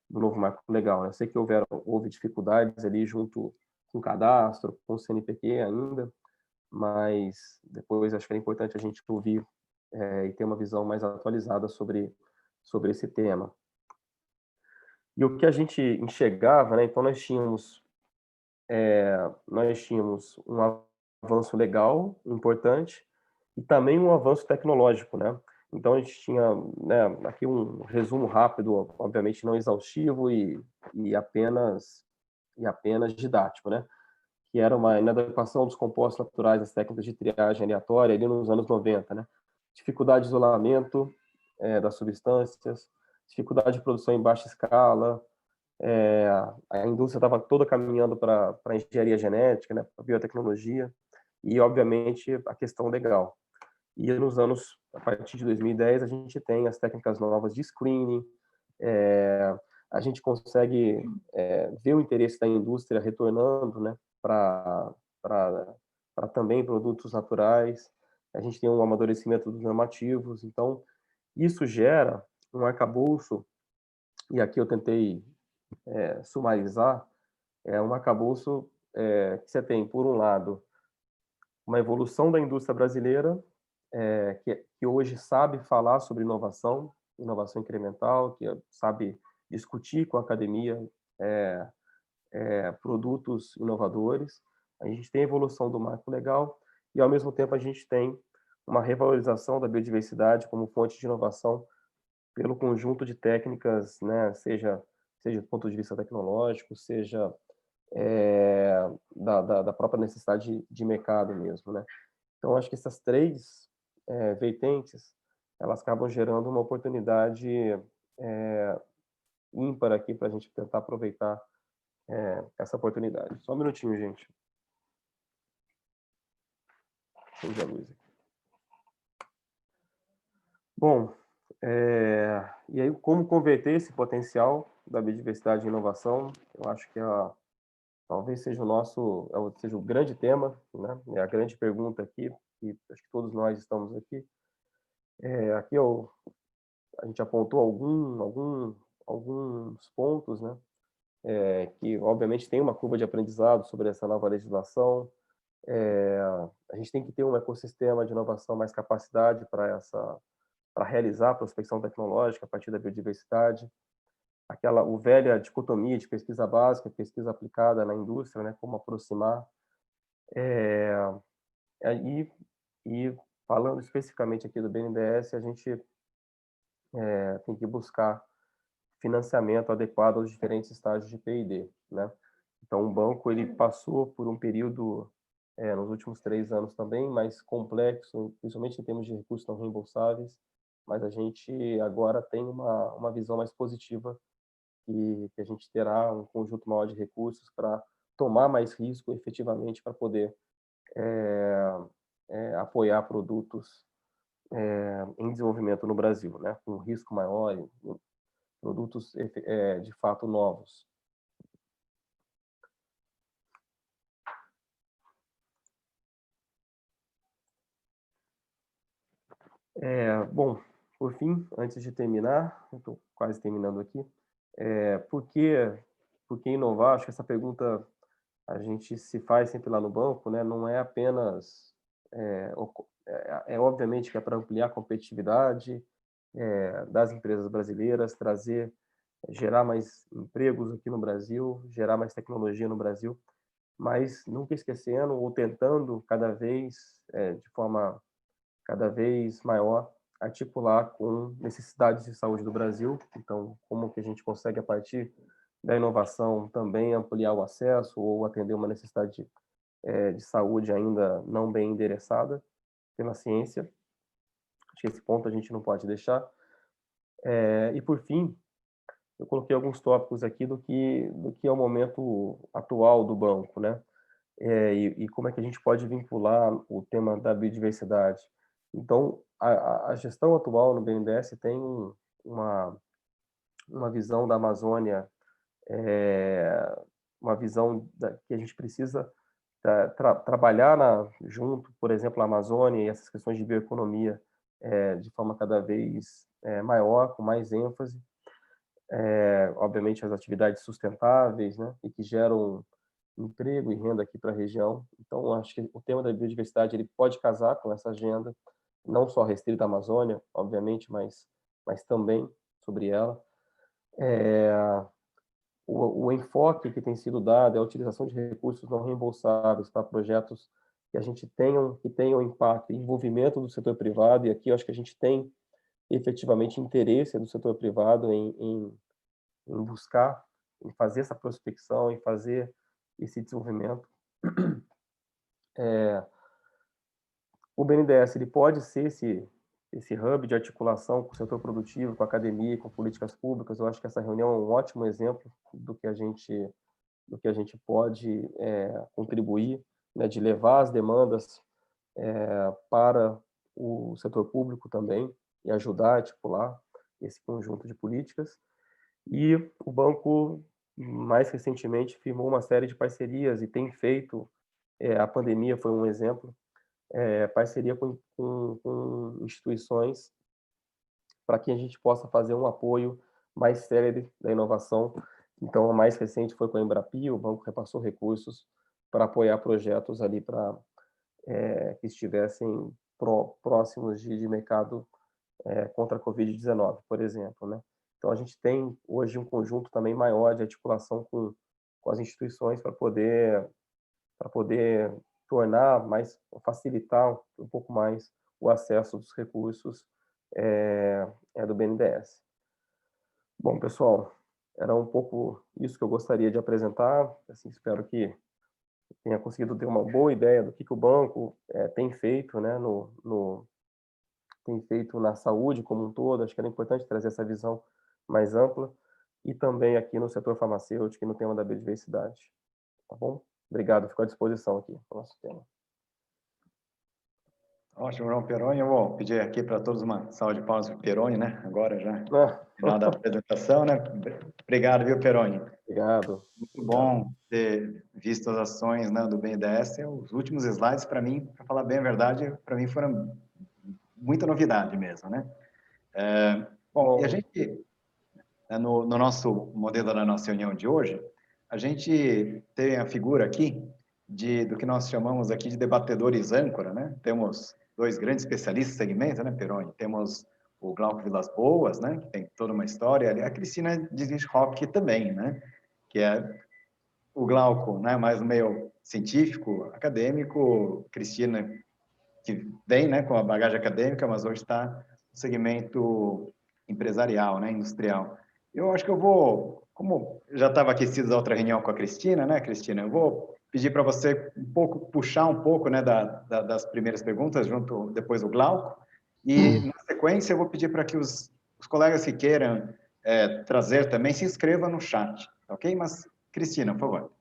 novo marco legal. Eu sei que houve dificuldades ali junto com o cadastro, com o CNPq ainda, mas depois acho que é importante a gente ouvir e ter uma visão mais atualizada sobre esse tema. E o que a gente enxergava, né? Então nós tínhamos um avanço legal importante e também um avanço tecnológico, né? Então a gente tinha, né, aqui um resumo rápido, obviamente não exaustivo e apenas didático, né? Que era uma inadequação dos compostos naturais das técnicas de triagem aleatória ali nos anos 90, né? Dificuldade de isolamento das substâncias, dificuldade de produção em baixa escala, a indústria estava toda caminhando para a engenharia genética, né, para a biotecnologia, e, obviamente, a questão legal. E a partir de 2010, a gente tem as técnicas novas de screening, a gente consegue ver o interesse da indústria retornando, né, para também produtos naturais, a gente tem um amadurecimento dos normativos, então isso gera um arcabouço, e aqui eu tentei sumarizar, um arcabouço que você tem, por um lado, uma evolução da indústria brasileira, que hoje sabe falar sobre inovação incremental, que sabe discutir com a academia produtos inovadores. A gente tem a evolução do marco legal e, ao mesmo tempo, a gente tem uma revalorização da biodiversidade como fonte de inovação pelo conjunto de técnicas, né, seja do ponto de vista tecnológico, seja da própria necessidade de mercado mesmo, né? Então, acho que essas três vertentes, elas acabam gerando uma oportunidade ímpar aqui para a gente tentar aproveitar essa oportunidade. Só um minutinho, gente. Acende a luz aqui. Bom, e aí como converter esse potencial da biodiversidade em inovação? Eu acho que talvez seja seja o grande tema, né? É a grande pergunta aqui, e acho que todos nós estamos aqui. Aqui a gente apontou alguns pontos, né? Que obviamente tem uma curva de aprendizado sobre essa nova legislação. A gente tem que ter um ecossistema de inovação mais capacidade para realizar a prospecção tecnológica a partir da biodiversidade. O velha dicotomia de pesquisa básica e pesquisa aplicada na indústria, né? Como aproximar. E falando especificamente aqui do BNDES, a gente tem que buscar financiamento adequado aos diferentes estágios de P&D, né? Então, o banco ele passou por um período, nos últimos 3 anos também, mais complexo, principalmente em termos de recursos não reembolsáveis, mas a gente agora tem uma visão mais positiva que a gente terá um conjunto maior de recursos para tomar mais risco efetivamente para poder apoiar produtos em desenvolvimento no Brasil, né? Com risco maior, produtos de fato novos. Bom, por fim, antes de terminar, eu estou quase terminando aqui, por que inovar? Acho que essa pergunta a gente se faz sempre lá no banco, né? Não é apenas, obviamente que é para ampliar a competitividade das empresas brasileiras, gerar mais empregos aqui no Brasil, gerar mais tecnologia no Brasil, mas nunca esquecendo ou tentando cada vez, de forma cada vez maior, articular com necessidades de saúde do Brasil. Então, como que a gente consegue, a partir da inovação também ampliar o acesso ou atender uma necessidade de saúde ainda não bem endereçada pela ciência. Acho que esse ponto a gente não pode deixar. E, por fim, eu coloquei alguns tópicos aqui do que é o momento atual do banco, né? E como é que a gente pode vincular o tema da biodiversidade. Então, a gestão atual no BNDES tem uma visão da Amazônia, uma visão que a gente precisa trabalhar junto, por exemplo, a Amazônia e essas questões de bioeconomia de forma cada vez maior, com mais ênfase. Obviamente, as atividades sustentáveis, né, e que geram emprego e renda aqui para a região. Então, acho que o tema da biodiversidade ele pode casar com essa agenda, não só restrita à Amazônia, obviamente, mas também sobre ela. O enfoque que tem sido dado é a utilização de recursos não reembolsáveis para projetos que tenham impacto e envolvimento do setor privado, e aqui eu acho que a gente tem efetivamente interesse do setor privado em buscar, em fazer essa prospecção, em fazer esse desenvolvimento. O BNDES ele pode ser esse hub de articulação com o setor produtivo, com a academia, com políticas públicas. Eu acho que essa reunião é um ótimo exemplo do que a gente pode contribuir, né, de levar as demandas para o setor público também e ajudar a articular esse conjunto de políticas. E o banco, mais recentemente, firmou uma série de parcerias e tem feito, a pandemia foi um exemplo, parceria com instituições para que a gente possa fazer um apoio mais célere da inovação. Então, a mais recente foi com a Embrapi, o banco repassou recursos para apoiar projetos ali que estivessem próximos de mercado contra a Covid-19, por exemplo, né? Então, a gente tem hoje um conjunto também maior de articulação com as instituições para poder tornar facilitar um pouco mais o acesso dos recursos do BNDES. Bom, pessoal, era um pouco isso que eu gostaria de apresentar. Assim, espero que tenha conseguido ter uma boa ideia do que o banco tem feito, né, tem feito na saúde como um todo. Acho que era importante trazer essa visão mais ampla e também aqui no setor farmacêutico e no tema da biodiversidade. Tá bom? Obrigado, fico à disposição aqui para o nosso tema. Ótimo, João Peroni. Eu vou pedir aqui para todos uma salva de palmas para o Peroni, né? Agora já, final da apresentação, né? Obrigado, viu, Peroni? Obrigado. Muito bom ter visto as ações, né, do BNDES. Os últimos slides, para mim, para falar bem a verdade, para mim foram muita novidade mesmo, né? Bom, e a gente, no nosso modelo da nossa reunião de hoje, a gente tem a figura aqui do que nós chamamos aqui de debatedores âncora, né? Temos dois grandes especialistas em segmento, né, Peroni? Temos o Glauco Vilas Boas, né, que tem toda uma história, e a Cristina Dietrich-Hopke também, né, que é o Glauco, né, mais no meio científico, acadêmico, Cristina, que vem, né, com a bagagem acadêmica, mas hoje está no segmento empresarial, né, industrial. Eu acho que eu vou, como já estava aquecido da outra reunião com a Cristina, né, Cristina, eu vou pedir para você puxar um pouco, né, das primeiras perguntas, junto depois do Glauco, e na sequência eu vou pedir para que os colegas que queiram trazer também se inscrevam no chat, ok? Mas, Cristina, por favor.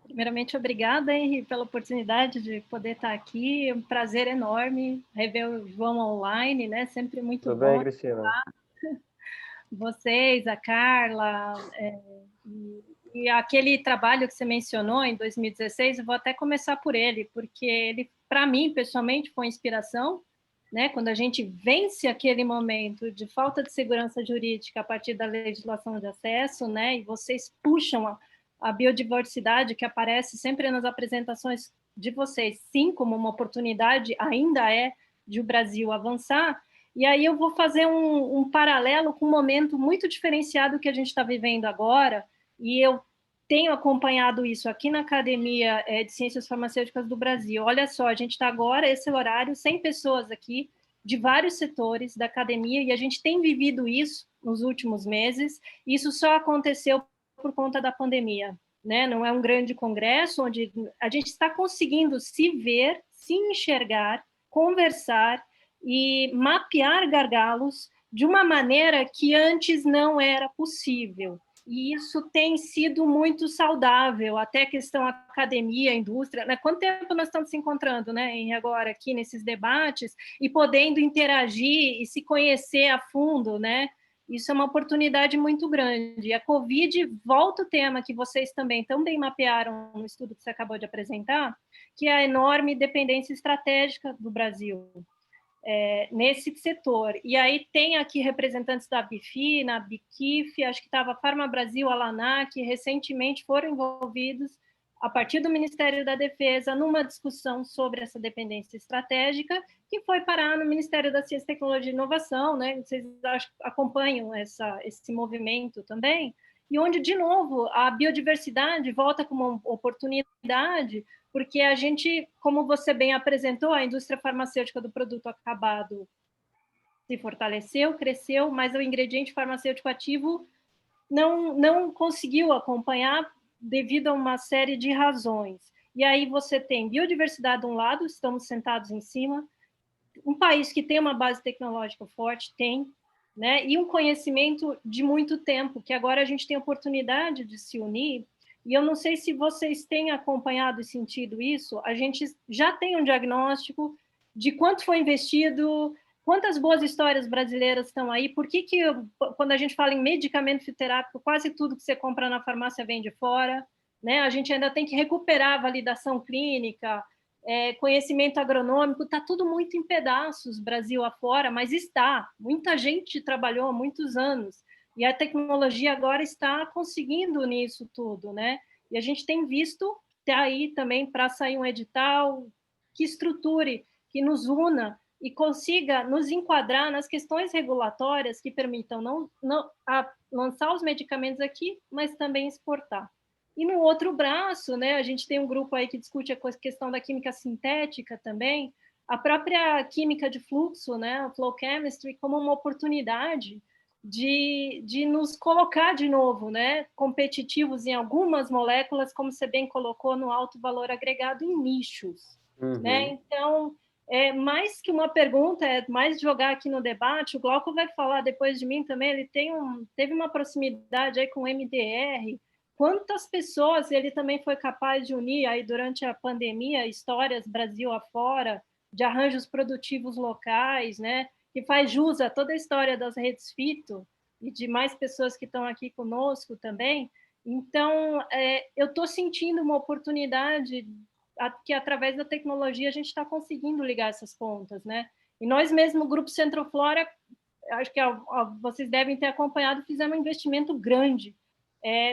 Primeiramente, obrigada, Henri, pela oportunidade de poder estar aqui. É um prazer enorme rever o João online, né? Sempre muito Tudo bom. Tudo bem, Cristina? Vocês, a Carla, e aquele trabalho que você mencionou em 2016, eu vou até começar por ele, porque ele, para mim, pessoalmente, foi inspiração, né? Quando a gente vence aquele momento de falta de segurança jurídica a partir da legislação de acesso, né? E vocês puxam a biodiversidade que aparece sempre nas apresentações de vocês, sim, como uma oportunidade, ainda de o Brasil avançar. E aí eu vou fazer um paralelo com um momento muito diferenciado que a gente está vivendo agora, e eu tenho acompanhado isso aqui na Academia de Ciências Farmacêuticas do Brasil. Olha só, a gente está agora, esse horário, 100 pessoas aqui, de vários setores da academia, e a gente tem vivido isso nos últimos meses. Isso só aconteceu por conta da pandemia, né? Não é um grande congresso onde a gente está conseguindo se ver, se enxergar, conversar e mapear gargalos de uma maneira que antes não era possível. E isso tem sido muito saudável, até a questão academia, indústria, né? Quanto tempo nós estamos se encontrando, né, agora aqui nesses debates, e podendo interagir e se conhecer a fundo, né? Isso é uma oportunidade muito grande. A Covid volta o tema que vocês também mapearam no estudo que você acabou de apresentar, que é a enorme dependência estratégica do Brasil nesse setor. E aí tem aqui representantes da Bifi, na Biquif, acho que estava a Farma Brasil, a Lanac, que recentemente foram envolvidos, a partir do Ministério da Defesa, numa discussão sobre essa dependência estratégica, que foi parar no Ministério da Ciência, Tecnologia e Inovação, né? Vocês acompanham esse movimento também, e onde, de novo, a biodiversidade volta como uma oportunidade, porque a gente, como você bem apresentou, a indústria farmacêutica do produto acabado se fortaleceu, cresceu, mas o ingrediente farmacêutico ativo não conseguiu acompanhar devido a uma série de razões. E aí você tem biodiversidade de um lado, estamos sentados em cima, um país que tem uma base tecnológica forte, né? E um conhecimento de muito tempo, que agora a gente tem a oportunidade de se unir. E eu não sei se vocês têm acompanhado e sentido isso, a gente já tem um diagnóstico de quanto foi investido, quantas boas histórias brasileiras estão aí, por que quando a gente fala em medicamento fitoterápico, quase tudo que você compra na farmácia vem de fora, né? A gente ainda tem que recuperar a validação clínica, conhecimento agronômico, está tudo muito em pedaços, Brasil afora, mas muita gente trabalhou há muitos anos, e a tecnologia agora está conseguindo nisso tudo, né? E a gente tem visto aí também para sair um edital que estruture, que nos una e consiga nos enquadrar nas questões regulatórias que permitam não lançar os medicamentos aqui, mas também exportar. E no outro braço, né, a gente tem um grupo aí que discute a questão da química sintética também, a própria química de fluxo, né, o flow chemistry, como uma oportunidade de nos colocar de novo, né, competitivos em algumas moléculas, como você bem colocou, no alto valor agregado em nichos. Né? Então, mais que uma pergunta, é mais jogar aqui no debate. O Glauco vai falar depois de mim também, ele teve uma proximidade aí com o MDR. Quantas pessoas ele também foi capaz de unir aí durante a pandemia, histórias Brasil afora, de arranjos produtivos locais, né? Que faz jus a toda a história das redes fito e de mais pessoas que estão aqui conosco também. Então, eu estou sentindo uma oportunidade que, através da tecnologia, a gente está conseguindo ligar essas pontas, né? E nós mesmo, o Grupo Centroflora, acho que vocês devem ter acompanhado, fizemos um investimento grande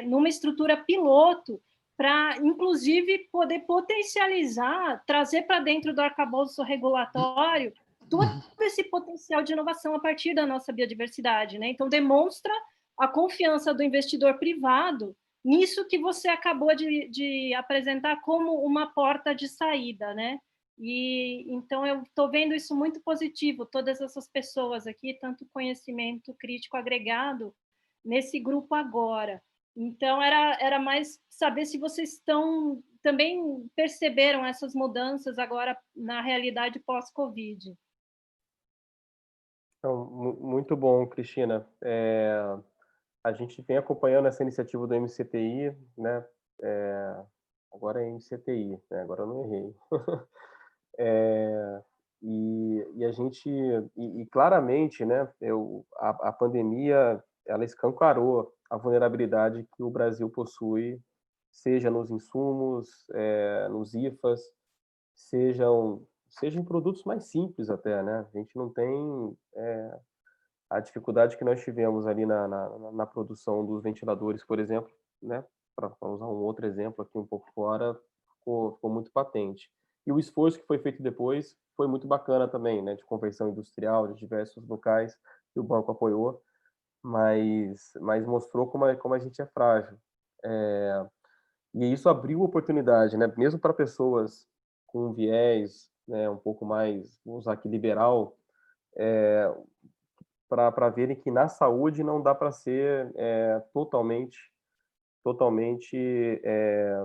numa estrutura piloto para, inclusive, poder potencializar, trazer para dentro do arcabouço regulatório todo esse potencial de inovação a partir da nossa biodiversidade, né? Então, demonstra a confiança do investidor privado nisso que você acabou de apresentar como uma porta de saída, né? E então eu estou vendo isso muito positivo, todas essas pessoas aqui, tanto conhecimento crítico agregado nesse grupo agora. Então era mais saber se vocês também perceberam essas mudanças agora na realidade pós-Covid. Então, muito bom, Cristina. A gente vem acompanhando essa iniciativa do MCTI, né? Agora é MCTI, né? Agora eu não errei. E a gente, e claramente, né? A pandemia, ela escancarou a vulnerabilidade que o Brasil possui, seja nos insumos, nos IFAs, seja em produtos mais simples até, né? A gente não tem a dificuldade que nós tivemos ali na produção dos ventiladores, por exemplo, né? Para usar um outro exemplo aqui um pouco fora, ficou muito patente. E o esforço que foi feito depois foi muito bacana também, né? De conversão industrial de diversos locais que o banco apoiou, mas mostrou como a gente é frágil. E isso abriu oportunidade, né? Mesmo para pessoas com viés, né, um pouco mais, vamos usar aqui, liberal, para verem que na saúde não dá para ser totalmente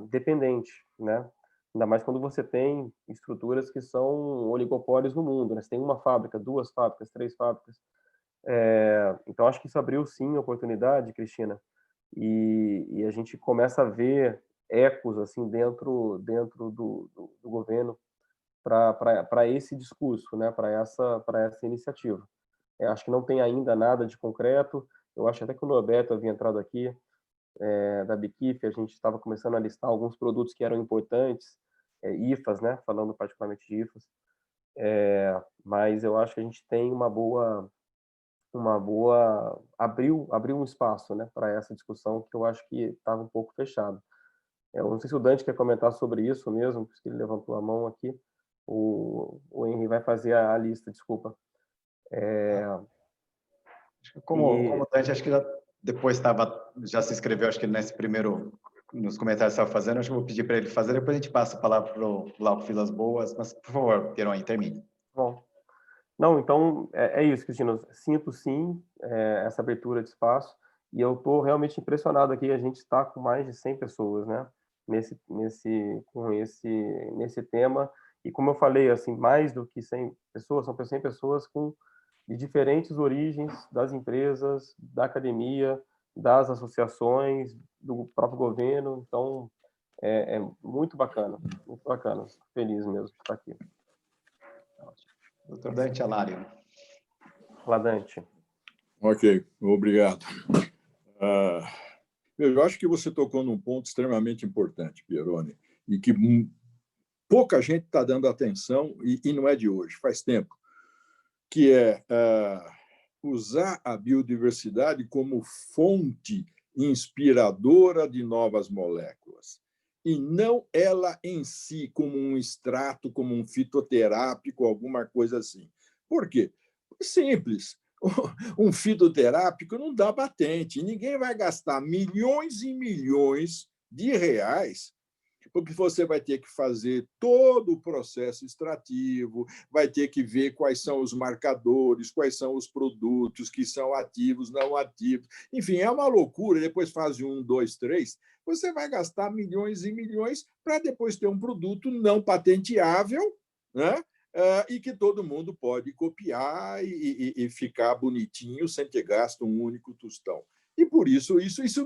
dependente, né? Ainda mais quando você tem estruturas que são oligopólios no mundo, né? Você tem uma fábrica, 2 fábricas, 3 fábricas. Então, acho que isso abriu, sim, oportunidade, Cristina, e a gente começa a ver ecos assim, dentro do governo para esse discurso, né? Para essa iniciativa. Acho que não tem ainda nada de concreto. Eu acho até que o Norberto havia entrado aqui, da Biquif, a gente estava começando a listar alguns produtos que eram importantes, IFAs, né? Falando particularmente de IFAs, mas eu acho que a gente tem uma boa abriu um espaço, né, para essa discussão que eu acho que estava um pouco fechado. Eu não sei se o Dante quer comentar sobre isso mesmo, porque ele levantou a mão aqui. O Henry vai fazer a lista, desculpa. Como o Dante, acho que depois já se inscreveu, acho que nesse primeiro, nos comentários que estava fazendo, acho que eu vou pedir para ele fazer, depois a gente passa a palavra para o Glauco Vilas Boas, mas, por favor, Queiroz, termine. Bom, não, então, é isso, Cristina, sinto sim essa abertura de espaço, e eu estou realmente impressionado aqui, a gente está com mais de 100 pessoas, né, nesse tema, e como eu falei, assim, mais do que 100 pessoas, são 100 pessoas de diferentes origens, das empresas, da academia, das associações, do próprio governo, então é muito bacana, feliz mesmo de estar aqui. Doutor Dante Alário. Olá, Dante. Ok, obrigado. Eu acho que você tocou num ponto extremamente importante, Pieroni, e que pouca gente está dando atenção, e não é de hoje, faz tempo, que é usar a biodiversidade como fonte inspiradora de novas moléculas, e não ela em si como um extrato, como um fitoterápico, alguma coisa assim. Por quê? Simples. Um fitoterápico não dá patente, e ninguém vai gastar milhões e milhões de reais, porque você vai ter que fazer todo o processo extrativo, vai ter que ver quais são os marcadores, quais são os produtos que são ativos, não ativos. Enfim, é uma loucura. Depois fase 1, 2, 3, você vai gastar milhões e milhões para depois ter um produto não patenteável, né? E que todo mundo pode copiar e ficar bonitinho sem ter gasto um único tostão. E, por isso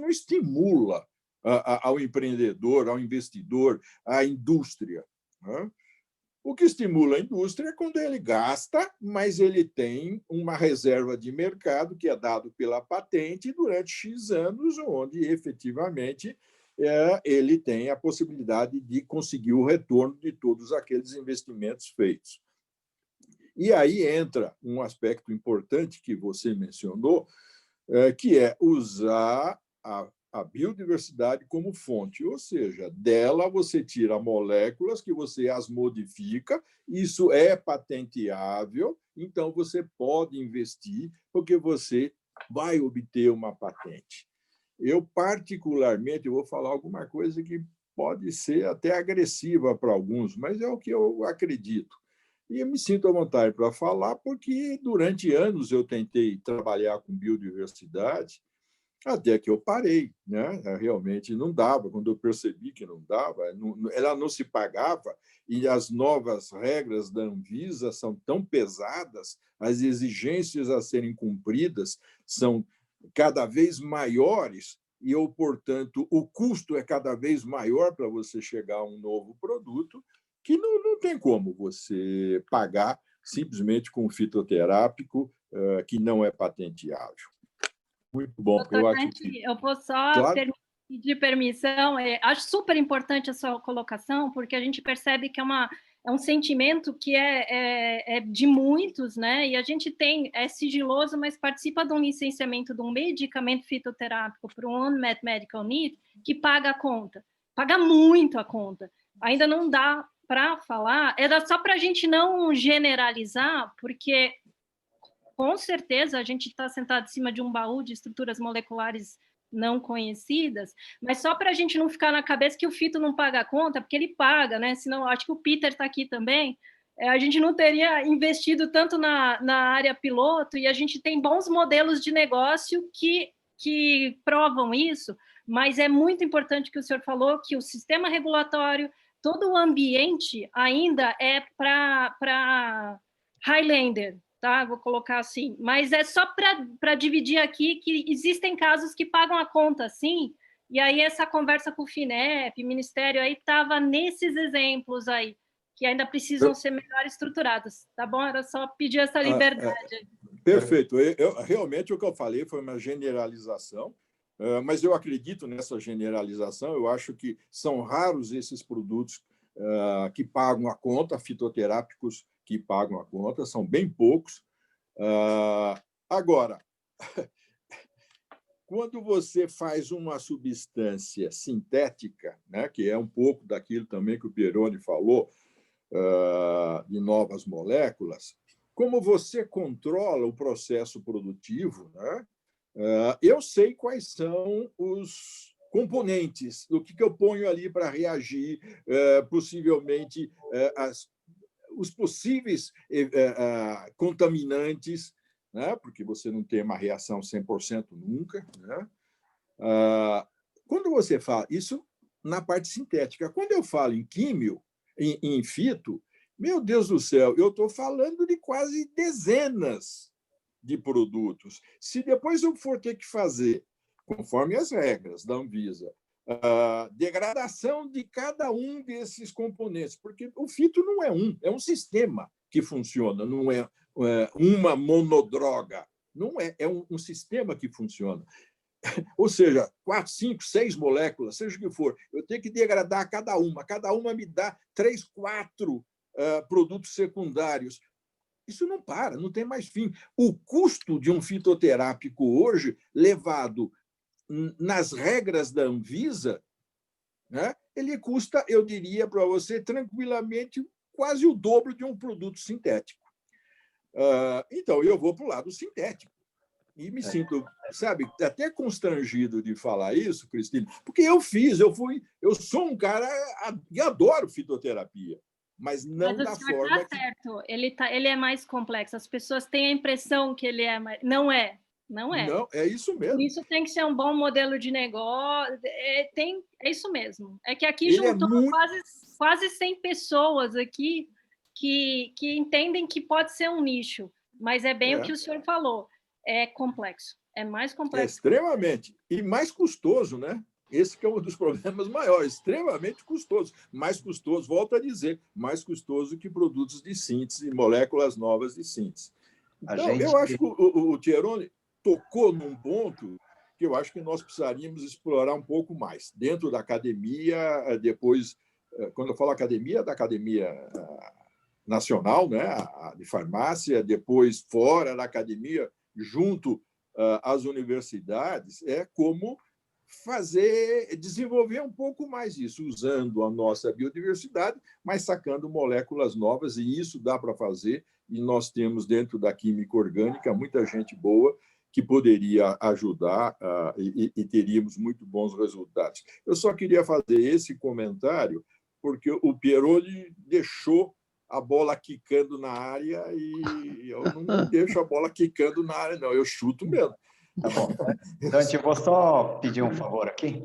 não estimula ao empreendedor, ao investidor, à indústria. O que estimula a indústria é quando ele gasta, mas ele tem uma reserva de mercado que é dado pela patente durante X anos, onde, efetivamente, ele tem a possibilidade de conseguir o retorno de todos aqueles investimentos feitos. E aí entra um aspecto importante que você mencionou, que é usar a biodiversidade como fonte, ou seja, dela você tira moléculas que você as modifica, isso é patenteável, então você pode investir porque você vai obter uma patente. Eu, particularmente, vou falar alguma coisa que pode ser até agressiva para alguns, mas é o que eu acredito. E eu me sinto à vontade para falar porque, durante anos, eu tentei trabalhar com biodiversidade, até que eu parei, né? Realmente não dava. Quando eu percebi que não dava, ela não se pagava, e as novas regras da Anvisa são tão pesadas, as exigências a serem cumpridas são cada vez maiores, e, portanto, o custo é cada vez maior para você chegar a um novo produto, que não tem como você pagar simplesmente com um fitoterápico que não é patenteável. Muito bom. Doutor Dante, eu vou só pedir permissão. Acho super importante a sua colocação, porque a gente percebe que é um sentimento que é de muitos, né? E a gente é sigiloso, mas participa de um licenciamento de um medicamento fitoterápico para um unmet medical need que paga a conta, paga muito a conta. Ainda não dá para falar, era só para a gente não generalizar, porque com certeza a gente está sentado em cima de um baú de estruturas moleculares não conhecidas, mas só para a gente não ficar na cabeça que o fito não paga a conta, porque ele paga, né? Senão, acho que o Peter está aqui também, a gente não teria investido tanto na área piloto, e a gente tem bons modelos de negócio que provam isso, mas é muito importante que o senhor falou que o sistema regulatório, todo o ambiente ainda é para Highlander, tá? Vou colocar assim, mas é só para dividir aqui que existem casos que pagam a conta, sim, e aí essa conversa com o FINEP, Ministério, aí estava nesses exemplos aí, que ainda precisam ser melhor estruturados, tá bom? Era só pedir essa liberdade. Perfeito. Realmente, o que eu falei foi uma generalização, mas eu acredito nessa generalização. Eu acho que são raros esses produtos que pagam a conta, fitoterápicos que pagam a conta, são bem poucos. Agora, quando você faz uma substância sintética, né, que é um pouco daquilo também que o Pieroni falou, de novas moléculas, como você controla o processo produtivo, né? Eu sei quais são os componentes, o que eu ponho ali para reagir, possivelmente os possíveis contaminantes, né? Porque você não tem uma reação 100% nunca, né? Quando você fala isso na parte sintética, quando eu falo em químio, em fito, meu Deus do céu, eu estou falando de quase dezenas de produtos. Se depois eu for ter que fazer, conforme as regras da Anvisa, a degradação de cada um desses componentes, porque o fito não é um sistema que funciona, não é uma monodroga, não é um sistema que funciona. Ou seja, 4, 5, 6 moléculas, seja o que for, eu tenho que degradar cada uma me dá 3, 4 produtos secundários. Isso não para, não tem mais fim. O custo de um fitoterápico hoje, levado nas regras da Anvisa, né, ele custa, eu diria para você, tranquilamente, quase o dobro de um produto sintético. Então, eu vou para o lado sintético. E me sinto, sabe, até constrangido de falar isso, Cristina, porque eu sou um cara que adoro fitoterapia, mas não da forma tá certo. Ele é mais complexo. As pessoas têm a impressão que ele é mais... Não é. Não, é isso mesmo. Por isso tem que ser um bom modelo de negócio. É isso mesmo. É que aqui juntou quase 100 pessoas aqui que entendem que pode ser um nicho, mas é bem o que o senhor falou. É complexo. É mais complexo. É extremamente. E mais custoso, né? Esse que é um dos problemas maiores, extremamente custoso. Mais custoso, volto a dizer, mais custoso que produtos de síntese, moléculas novas de síntese. Então, eu acho que o Pieroni tocou num ponto que eu acho que nós precisaríamos explorar um pouco mais. Dentro da academia, depois, quando eu falo academia, da academia nacional, né, de farmácia, depois fora da academia, junto às universidades, é como desenvolver um pouco mais isso, usando a nossa biodiversidade, mas sacando moléculas novas, e isso dá para fazer, e nós temos dentro da química orgânica muita gente boa que poderia ajudar e teríamos muito bons resultados. Eu só queria fazer esse comentário porque o Pieroni deixou a bola quicando na área e eu não deixo a bola quicando na área, não, eu chuto mesmo. Tá bom. Dante, eu vou só pedir um favor aqui.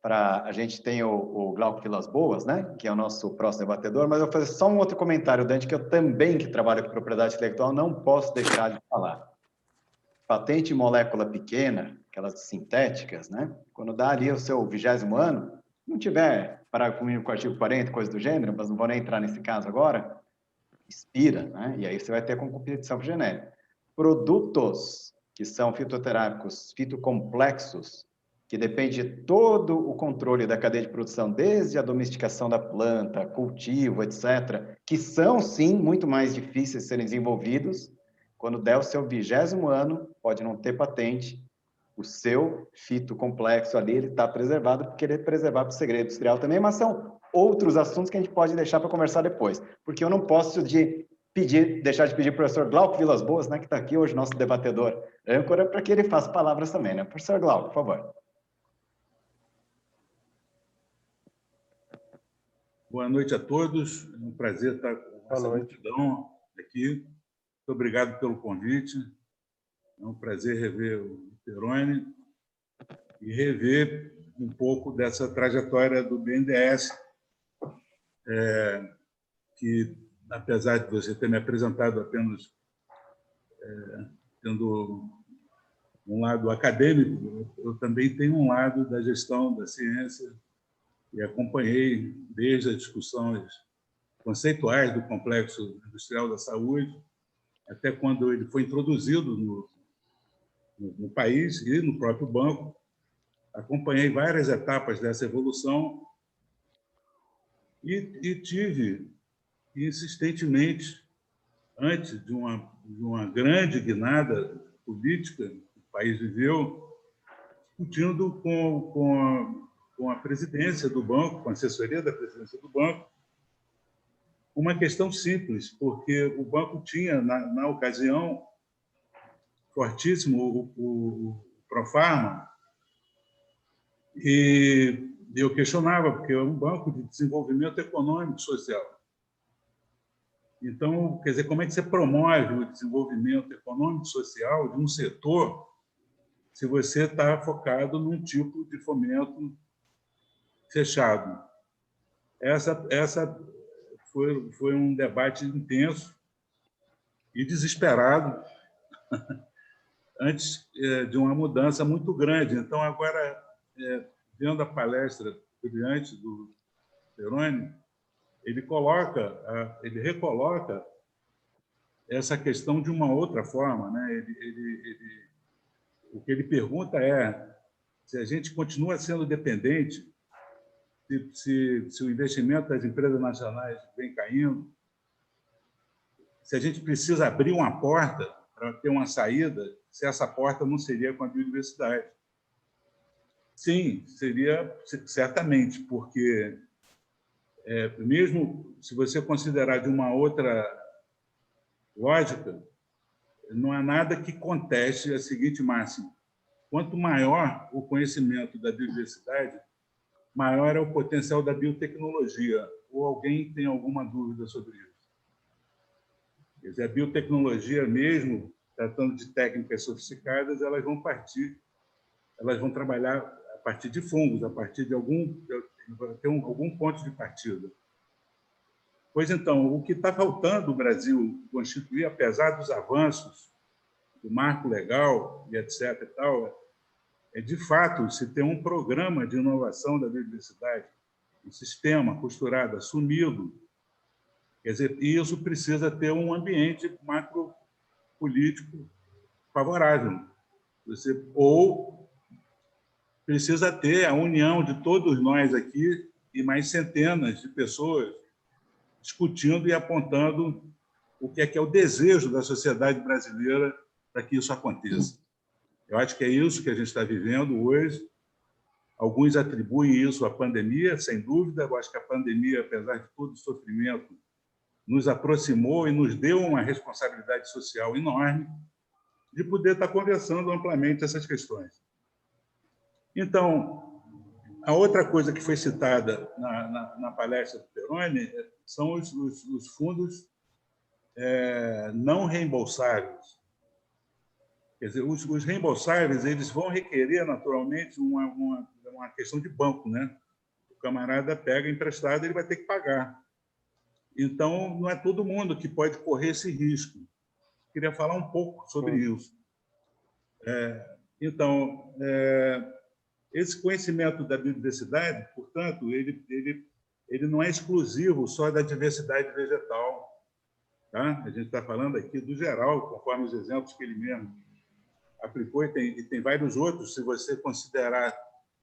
A gente tem o Glauco Vilas Boas, né? Que é o nosso próximo debatedor, mas eu vou fazer só um outro comentário, Dante, que eu também, que trabalho com propriedade intelectual, não posso deixar de falar. Patente em molécula pequena, aquelas sintéticas, né? Quando dá ali o seu 20º ano, não tiver parágrafo mínimo com o artigo 40, coisa do gênero, mas não vou nem entrar nesse caso agora, expira, né? E aí você vai ter com competição genérica. Produtos que são fitoterápicos, fitocomplexos, que depende de todo o controle da cadeia de produção, desde a domesticação da planta, cultivo, etc., que são, sim, muito mais difíceis de serem desenvolvidos. Quando der o seu 20º ano, pode não ter patente, o seu fitocomplexo ali, ele está preservado, porque ele é preservado para o segredo industrial também, mas são outros assuntos que a gente pode deixar para conversar depois, porque eu não posso deixar de pedir para o professor Glauco Vilas Boas, né, que está aqui hoje, nosso debatedor âncora, para que ele faça palavras também, né? Professor Glauco, por favor. Boa noite a todos. É um prazer estar com essa multidão aqui. Muito obrigado pelo convite. É um prazer rever o Peroni e rever um pouco dessa trajetória do BNDES, que, apesar de você ter me apresentado apenas tendo um lado acadêmico, eu também tenho um lado da gestão da ciência e acompanhei desde as discussões conceituais do complexo industrial da saúde até quando ele foi introduzido no país e no próprio banco. Acompanhei várias etapas dessa evolução e tive insistentemente, antes de uma grande guinada política que o país viveu, discutindo com a presidência do banco, com a assessoria da presidência do banco, uma questão simples, porque o banco tinha, na ocasião, fortíssimo o Profarma, e eu questionava, porque é um banco de desenvolvimento econômico e social. Então, quer dizer, como é que você promove o desenvolvimento econômico e social de um setor se você está focado num tipo de fomento fechado? Essa foi um debate intenso e desesperado antes de uma mudança muito grande. Então, agora, vendo a palestra brilhante do Peroni, ele recoloca essa questão de uma outra forma, né? O que ele pergunta é se a gente continua sendo dependente, se o investimento das empresas nacionais vem caindo, se a gente precisa abrir uma porta para ter uma saída, se essa porta não seria com a biodiversidade. Sim, seria certamente, porque mesmo se você considerar de uma outra lógica, não há nada que conteste a seguinte máxima: quanto maior o conhecimento da biodiversidade, maior é o potencial da biotecnologia. Ou alguém tem alguma dúvida sobre isso? Quer dizer, a biotecnologia mesmo, tratando de técnicas sofisticadas, elas vão trabalhar a partir de fungos, a partir de algum ponto de partida. Pois então, o que está faltando o Brasil constituir, apesar dos avanços do marco legal e etc. e tal, de fato, se ter um programa de inovação da biodiversidade, um sistema costurado, assumido. Quer dizer, isso precisa ter um ambiente macropolítico favorável. Ou precisa ter a união de todos nós aqui e mais centenas de pessoas discutindo e apontando o que é o desejo da sociedade brasileira para que isso aconteça. Eu acho que é isso que a gente está vivendo hoje. Alguns atribuem isso à pandemia, sem dúvida. Eu acho que a pandemia, apesar de todo o sofrimento, nos aproximou e nos deu uma responsabilidade social enorme de poder estar conversando amplamente essas questões. Então, a outra coisa que foi citada na palestra do Peroni são os fundos não reembolsáveis. Quer dizer, os reembolsáveis, eles vão requerer, naturalmente, uma questão de banco, né? O camarada pega emprestado, ele vai ter que pagar. Então, não é todo mundo que pode correr esse risco. Queria falar um pouco sobre isso. Então, esse conhecimento da biodiversidade, portanto, ele não é exclusivo só da diversidade vegetal. Tá? A gente está falando aqui do geral, conforme os exemplos que ele mesmo aplicou, e tem vários outros. Se você considerar,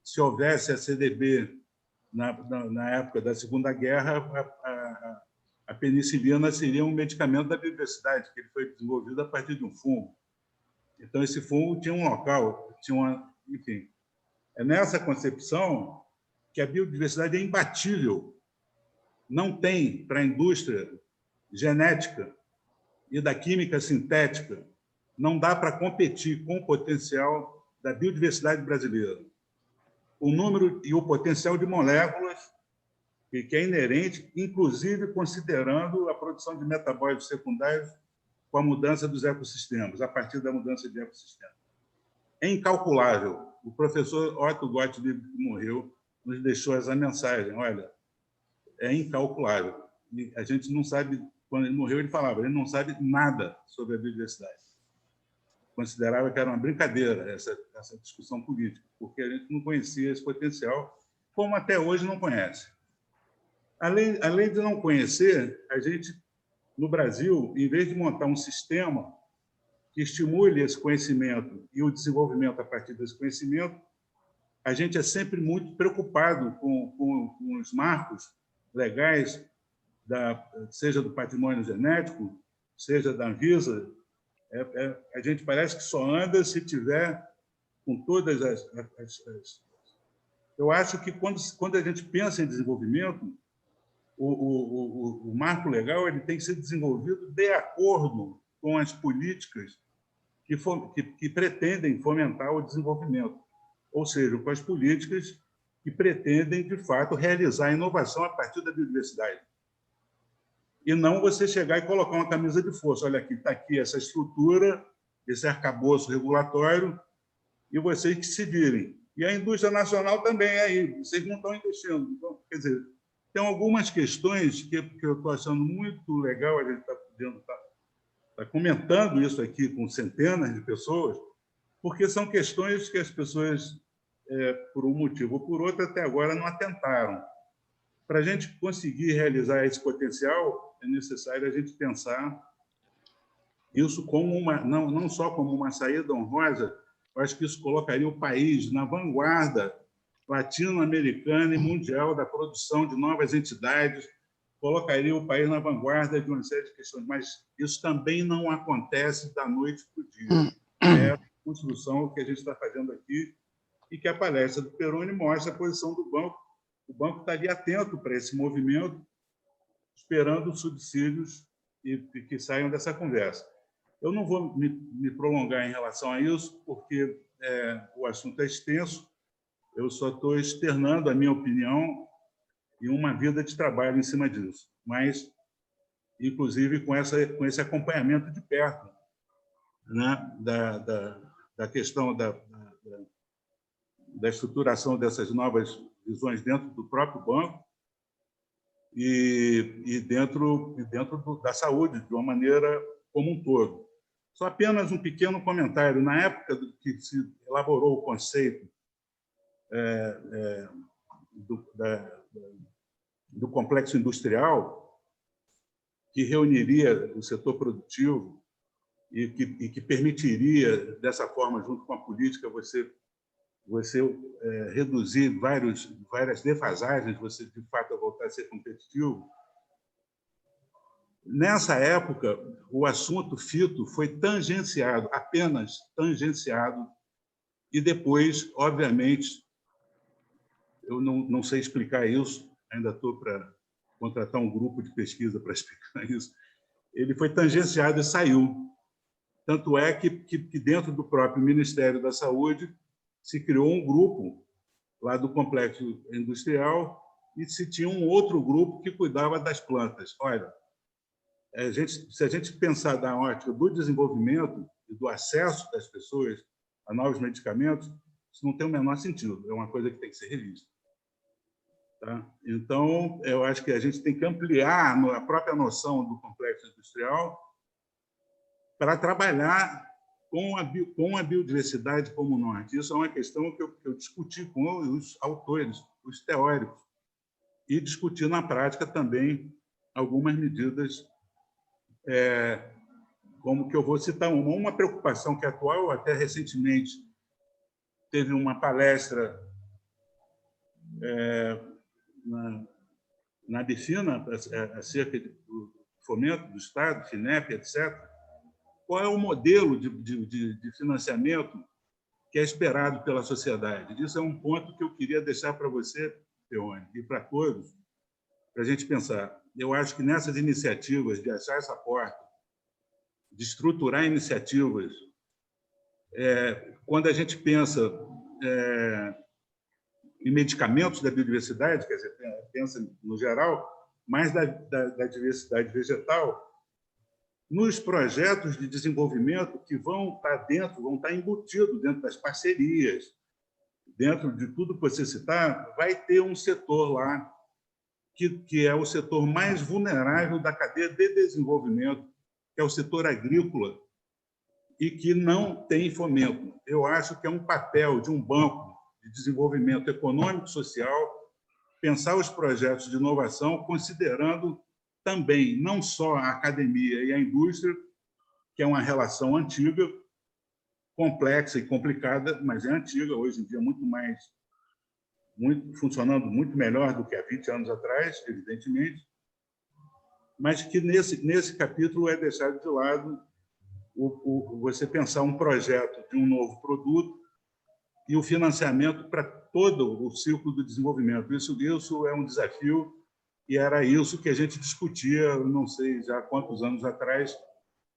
se houvesse a CDB na época da Segunda Guerra, a penicilina seria um medicamento da biodiversidade, que ele foi desenvolvido a partir de um fungo. Então, esse fungo tinha um local, enfim. É nessa concepção que a biodiversidade é imbatível. Não tem, para a indústria genética e da química sintética, não dá para competir com o potencial da biodiversidade brasileira. O número e o potencial de moléculas que é inerente, inclusive considerando a produção de metabólitos secundários com a mudança dos ecossistemas, a partir da mudança de ecossistema. É incalculável. O professor Otto Gottlieb, que morreu, nos deixou essa mensagem: olha, é incalculável. E a gente não sabe, quando ele morreu, ele falava, ele não sabe nada sobre a biodiversidade. Considerava que era uma brincadeira essa discussão política, porque a gente não conhecia esse potencial, como até hoje não conhece. Além de não conhecer, a gente, no Brasil, em vez de montar um sistema que estimule esse conhecimento e o desenvolvimento a partir desse conhecimento, a gente é sempre muito preocupado com os marcos legais, seja do patrimônio genético, seja da Anvisa. A gente parece que só anda se tiver com todas as... Eu acho que, quando a gente pensa em desenvolvimento, o marco legal ele tem que ser desenvolvido de acordo com as políticas que pretendem fomentar o desenvolvimento, ou seja, com as políticas que pretendem, de fato, realizar a inovação a partir da biodiversidade. E não você chegar e colocar uma camisa de força. Olha aqui, está aqui essa estrutura, esse arcabouço regulatório, e vocês que se virem. E a indústria nacional também é aí, vocês não estão investindo. Então, quer dizer, tem algumas questões que eu estou achando muito legal, a gente está comentando isso aqui com centenas de pessoas, porque são questões que as pessoas, por um motivo ou por outro, até agora não atentaram. Para a gente conseguir realizar esse potencial, é necessário a gente pensar isso como não só como uma saída honrosa, eu acho que isso colocaria o país na vanguarda latino-americana e mundial da produção de novas entidades, colocaria o país na vanguarda de uma série de questões, mas isso também não acontece da noite para o dia. É a construção que a gente está fazendo aqui e que a palestra do Peroni mostra a posição do banco. O banco estaria atento para esse movimento, esperando subsídios e que saiam dessa conversa. Eu não vou me prolongar em relação a isso, porque o assunto é extenso, eu só estou externando a minha opinião e uma vida de trabalho em cima disso, mas, inclusive, com esse acompanhamento de perto, né, da questão da estruturação dessas novas visões dentro do próprio banco e dentro da saúde, de uma maneira como um todo. Só apenas um pequeno comentário. Na época que se elaborou o conceito do complexo industrial, que reuniria o setor produtivo e que permitiria, dessa forma, junto com a política, você reduzir várias defasagens, você, de fato, voltar a ser competitivo. Nessa época, o assunto fito foi tangenciado, apenas tangenciado, e depois, obviamente, eu não sei explicar isso, ainda estou para contratar um grupo de pesquisa para explicar isso, ele foi tangenciado e saiu. Tanto é que dentro do próprio Ministério da Saúde se criou um grupo lá do complexo industrial e se tinha um outro grupo que cuidava das plantas. Olha, se a gente pensar da ótica do desenvolvimento e do acesso das pessoas a novos medicamentos, isso não tem o menor sentido, é uma coisa que tem que ser revista. Tá? Então, eu acho que a gente tem que ampliar a própria noção do complexo industrial para trabalhar com a biodiversidade como norte. Isso é uma questão que eu discuti com os autores, os teóricos, e discuti na prática também algumas medidas, como que eu vou citar uma preocupação que é atual, até recentemente teve uma palestra na Bifina, acerca do fomento do Estado, FINEP, etc., qual é o modelo de financiamento que é esperado pela sociedade. Isso é um ponto que eu queria deixar para você, Peroni, e para todos, para a gente pensar. Eu acho que nessas iniciativas de achar essa porta, de estruturar iniciativas, quando a gente pensa em medicamentos da biodiversidade, quer dizer, pensa no geral, mas da diversidade vegetal, nos projetos de desenvolvimento que vão estar embutidos dentro das parcerias, dentro de tudo que você citar, vai ter um setor lá que é o setor mais vulnerável da cadeia de desenvolvimento, que é o setor agrícola, e que não tem fomento. Eu acho que é um papel de um banco de desenvolvimento econômico e social pensar os projetos de inovação considerando também não só a academia e a indústria, que é uma relação antiga, complexa e complicada, mas é antiga, hoje em dia funcionando muito melhor do que há 20 anos atrás, evidentemente, mas que nesse capítulo é deixado de lado você pensar um projeto de um novo produto e o financiamento para todo o ciclo do desenvolvimento. Isso é um desafio e era isso que a gente discutia, não sei já há quantos anos atrás,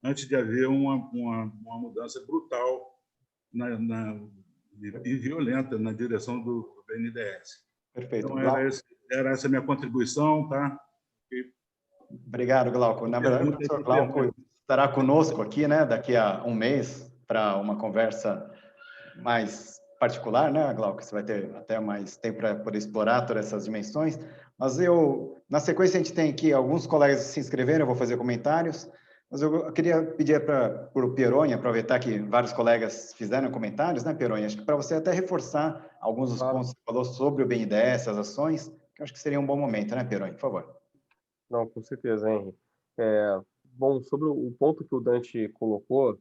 antes de haver uma mudança brutal e violenta na direção do BNDES. Perfeito. Então, era essa a minha contribuição, tá? Obrigado, Glauco. Na verdade, o professor Glauco estará conosco aqui, né, daqui a um mês, para uma conversa mais particular, né, Glauco? Você vai ter até mais tempo para poder explorar todas essas dimensões. Mas na sequência, a gente tem aqui alguns colegas que se inscreveram, eu vou fazer comentários. Mas eu queria pedir para o Pieroni, aproveitar que vários colegas fizeram comentários, né, Pieroni? Acho que para você até reforçar alguns dos pontos que você falou sobre o BNDES, as ações, que eu acho que seria um bom momento, né, Pieroni? Por favor. Não, com certeza, Henry. Bom, sobre o ponto que o Dante colocou,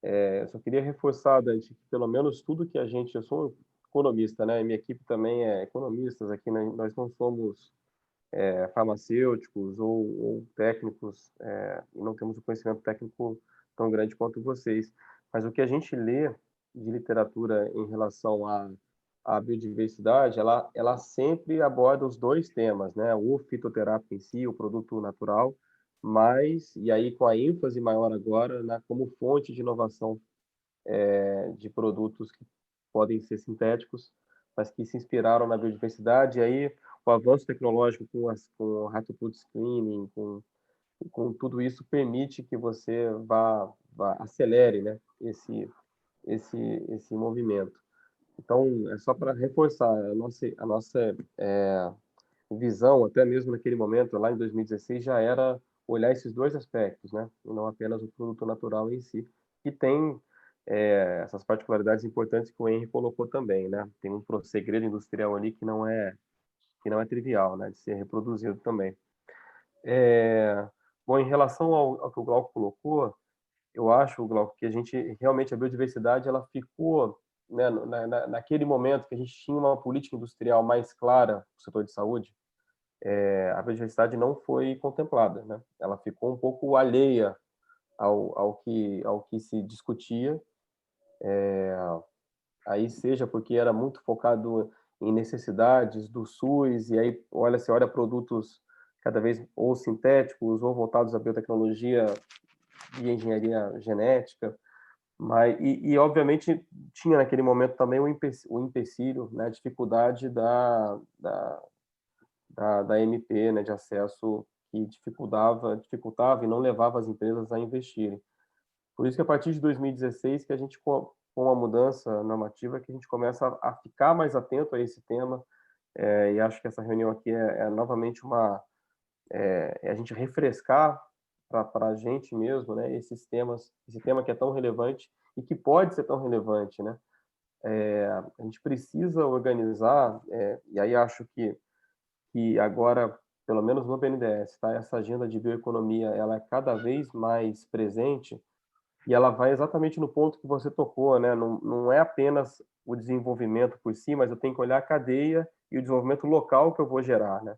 eu só queria reforçar, Dante, que pelo menos tudo que eu sou economista, né? Minha equipe também é economistas aqui, né? Nós não somos farmacêuticos ou técnicos, e não temos um conhecimento técnico tão grande quanto vocês. Mas o que a gente lê de literatura em relação à biodiversidade, ela sempre aborda os dois temas, né? O fitoterápico em si, o produto natural, e aí com a ênfase maior agora como fonte de inovação de produtos que podem ser sintéticos, mas que se inspiraram na biodiversidade. E aí o avanço tecnológico com o haploid screening, com tudo isso permite que você acelere, né, esse movimento. Então, é só para reforçar a nossa visão, até mesmo naquele momento, lá em 2016, já era olhar esses dois aspectos, né, e não apenas o produto natural em si, que tem essas particularidades importantes que o Henry colocou também, né? Tem um segredo industrial ali que não é trivial, né, de ser reproduzido também. Bom, em relação ao que o Glauco colocou, eu acho, Glauco, que a biodiversidade, ela ficou, né, naquele momento que a gente tinha uma política industrial mais clara no setor de saúde, a biodiversidade não foi contemplada, né? Ela ficou um pouco alheia ao que se discutia, aí seja porque era muito focado em necessidades do SUS, e aí você olha produtos cada vez ou sintéticos ou voltados à biotecnologia e engenharia genética, obviamente tinha naquele momento também o empecilho, né, a dificuldade da MP, né, de acesso, que dificultava e não levava as empresas a investirem. Por isso que a partir de 2016 que a gente, com a mudança normativa, que a gente começa a ficar mais atento a esse tema, e acho que essa reunião aqui é novamente a gente refrescar para a gente mesmo, né, esse tema que é tão relevante e que pode ser tão relevante, né? A gente precisa organizar, e aí acho que agora, pelo menos no BNDES, tá, essa agenda de bioeconomia, ela é cada vez mais presente. E ela vai exatamente no ponto que você tocou, né? Não é apenas o desenvolvimento por si, mas eu tenho que olhar a cadeia e o desenvolvimento local que eu vou gerar, né?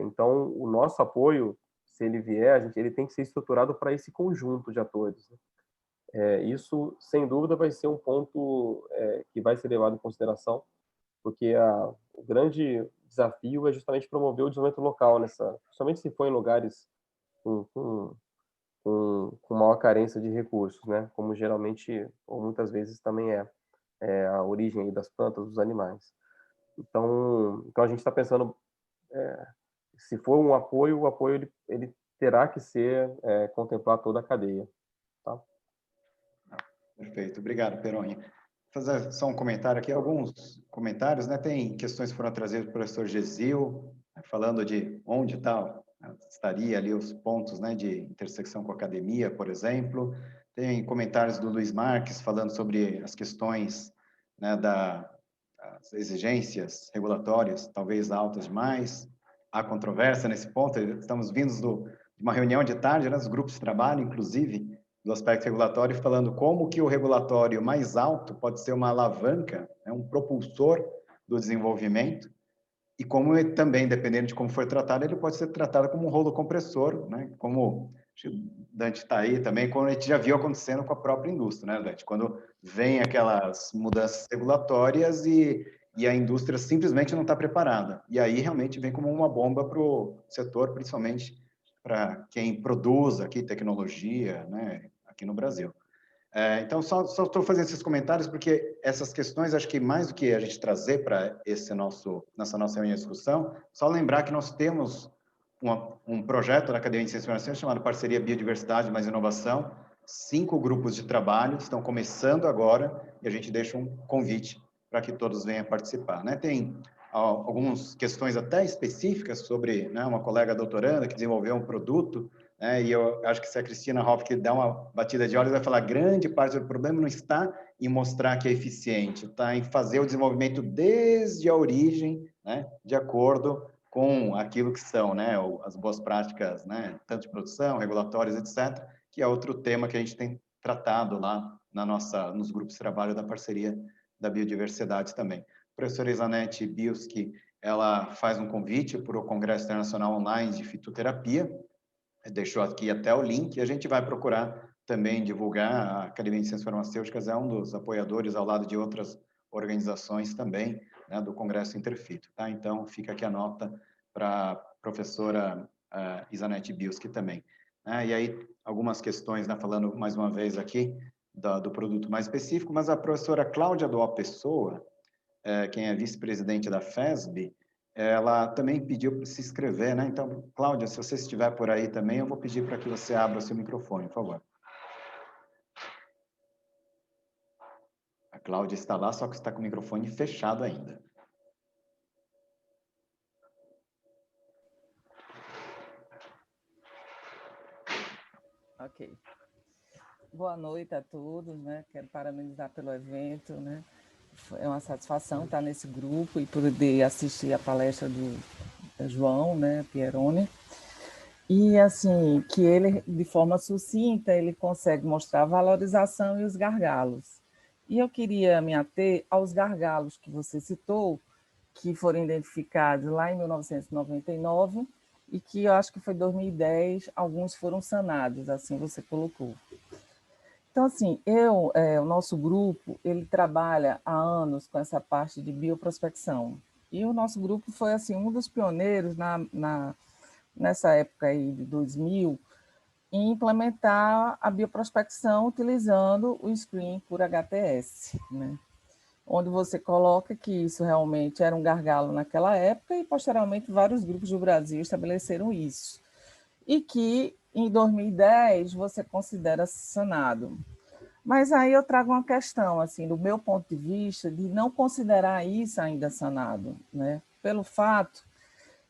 Então, o nosso apoio, se ele vier, ele tem que ser estruturado para esse conjunto de atores, né? Isso, sem dúvida, vai ser um ponto que vai ser levado em consideração, porque o grande desafio é justamente promover o desenvolvimento local, principalmente se for em lugares com maior carência de recursos, né? Como geralmente, ou muitas vezes também é a origem aí das plantas, dos animais. Então a gente está pensando, se for um apoio, o apoio ele terá que ser contemplar toda a cadeia. Tá? Perfeito, obrigado, Peroni. Vou fazer só um comentário aqui, alguns comentários, né? Tem questões que foram trazidas pelo professor Gesil, falando de onde estaria ali os pontos, né, de intersecção com a academia, por exemplo. Tem comentários do Luiz Marques falando sobre as questões, né, das exigências regulatórias, talvez altas demais. Há controvérsia nesse ponto, estamos vindos de uma reunião de tarde, né, os grupos de trabalho, inclusive, do aspecto regulatório, falando como que o regulatório mais alto pode ser uma alavanca, né, um propulsor do desenvolvimento, e como ele também, dependendo de como for tratado, ele pode ser tratado como um rolo compressor, né, como o Dante está aí também, como a gente já viu acontecendo com a própria indústria, né, Dante? Quando vem aquelas mudanças regulatórias e a indústria simplesmente não está preparada. E aí realmente vem como uma bomba para o setor, principalmente para quem produz aqui tecnologia, né, aqui no Brasil. Então, só estou fazendo esses comentários porque essas questões, acho que mais do que a gente trazer para nessa nossa reunião de discussão, só lembrar que nós temos um projeto da Academia de Ciência e Inovação chamado Parceria Biodiversidade mais Inovação, 5 grupos de trabalho, estão começando agora, e a gente deixa um convite para que todos venham participar. Né? Tem algumas questões até específicas sobre, né, uma colega doutoranda que desenvolveu um produto, e eu acho que se a Cristina Hoff dá uma batida de olhos, vai falar grande parte do problema não está em mostrar que é eficiente, está em fazer o desenvolvimento desde a origem, né, de acordo com aquilo que são, né, as boas práticas, né, tanto de produção, regulatórias, etc., que é outro tema que a gente tem tratado lá nos grupos de trabalho da parceria da biodiversidade também. A professora Isanete Biuski, ela faz um convite para o Congresso Internacional Online de Fitoterapia, deixou aqui até o link, e a gente vai procurar também divulgar. A Academia de Ciências Farmacêuticas é um dos apoiadores, ao lado de outras organizações também, né, do Congresso Interfito. Tá? Então, fica aqui a nota para a professora Isanete Biuski também. E aí, algumas questões, né, falando mais uma vez aqui do produto mais específico, mas a professora Cláudia Doá Pessoa, quem é vice-presidente da FESB, ela também pediu para se inscrever, né? Então, Cláudia, se você estiver por aí também, eu vou pedir para que você abra o seu microfone, por favor. A Cláudia está lá, só que está com o microfone fechado ainda. Ok. Boa noite a todos, né? Quero parabenizar pelo evento, né? É uma satisfação estar nesse grupo e poder assistir a palestra do João, né, Pieroni. E, assim, que ele, de forma sucinta, ele consegue mostrar a valorização e os gargalos. E eu queria me ater aos gargalos que você citou, que foram identificados lá em 1999 e que eu acho que foi 2010, alguns foram sanados, assim você colocou. Então, assim, o nosso grupo, ele trabalha há anos com essa parte de bioprospecção. E o nosso grupo foi, assim, um dos pioneiros nessa época aí de 2000 em implementar a bioprospecção utilizando o screen por HTS, né? Onde você coloca que isso realmente era um gargalo naquela época e, posteriormente, vários grupos do Brasil estabeleceram isso. E que, em 2010, você considera sanado. Mas aí eu trago uma questão, assim, do meu ponto de vista, de não considerar isso ainda sanado, né? Pelo fato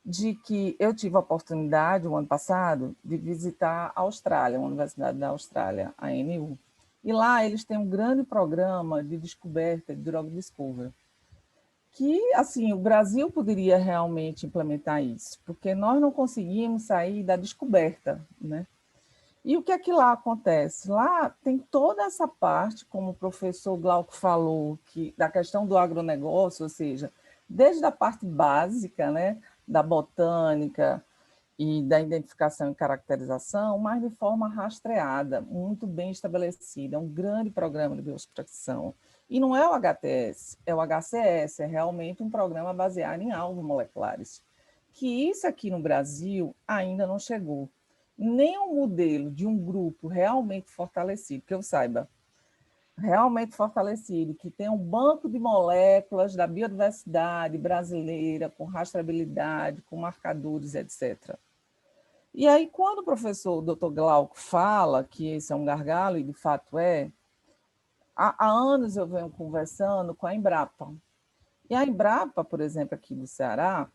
de que eu tive a oportunidade, o ano passado, de visitar a Austrália, a Universidade da Austrália, a ANU. E lá eles têm um grande programa de descoberta de Drug Discovery, que, assim, o Brasil poderia realmente implementar isso, porque nós não conseguimos sair da descoberta, né? E o que é que lá acontece? Lá tem toda essa parte, como o professor Glauco falou, da questão do agronegócio, ou seja, desde a parte básica, né, da botânica e da identificação e caracterização, mas de forma rastreada, muito bem estabelecida. É um grande programa de bioprospecção. E não é o HTS, é o HCS, é realmente um programa baseado em alvos moleculares. Que isso aqui no Brasil ainda não chegou. Nem um modelo de um grupo realmente fortalecido, que eu saiba. realmente fortalecido, que tenha um banco de moléculas da biodiversidade brasileira, com rastreabilidade, com marcadores, etc. E aí, quando o professor Dr. Glauco fala que esse é um gargalo, e de fato é, há anos eu venho conversando com a Embrapa. E a Embrapa, por exemplo, aqui do Ceará,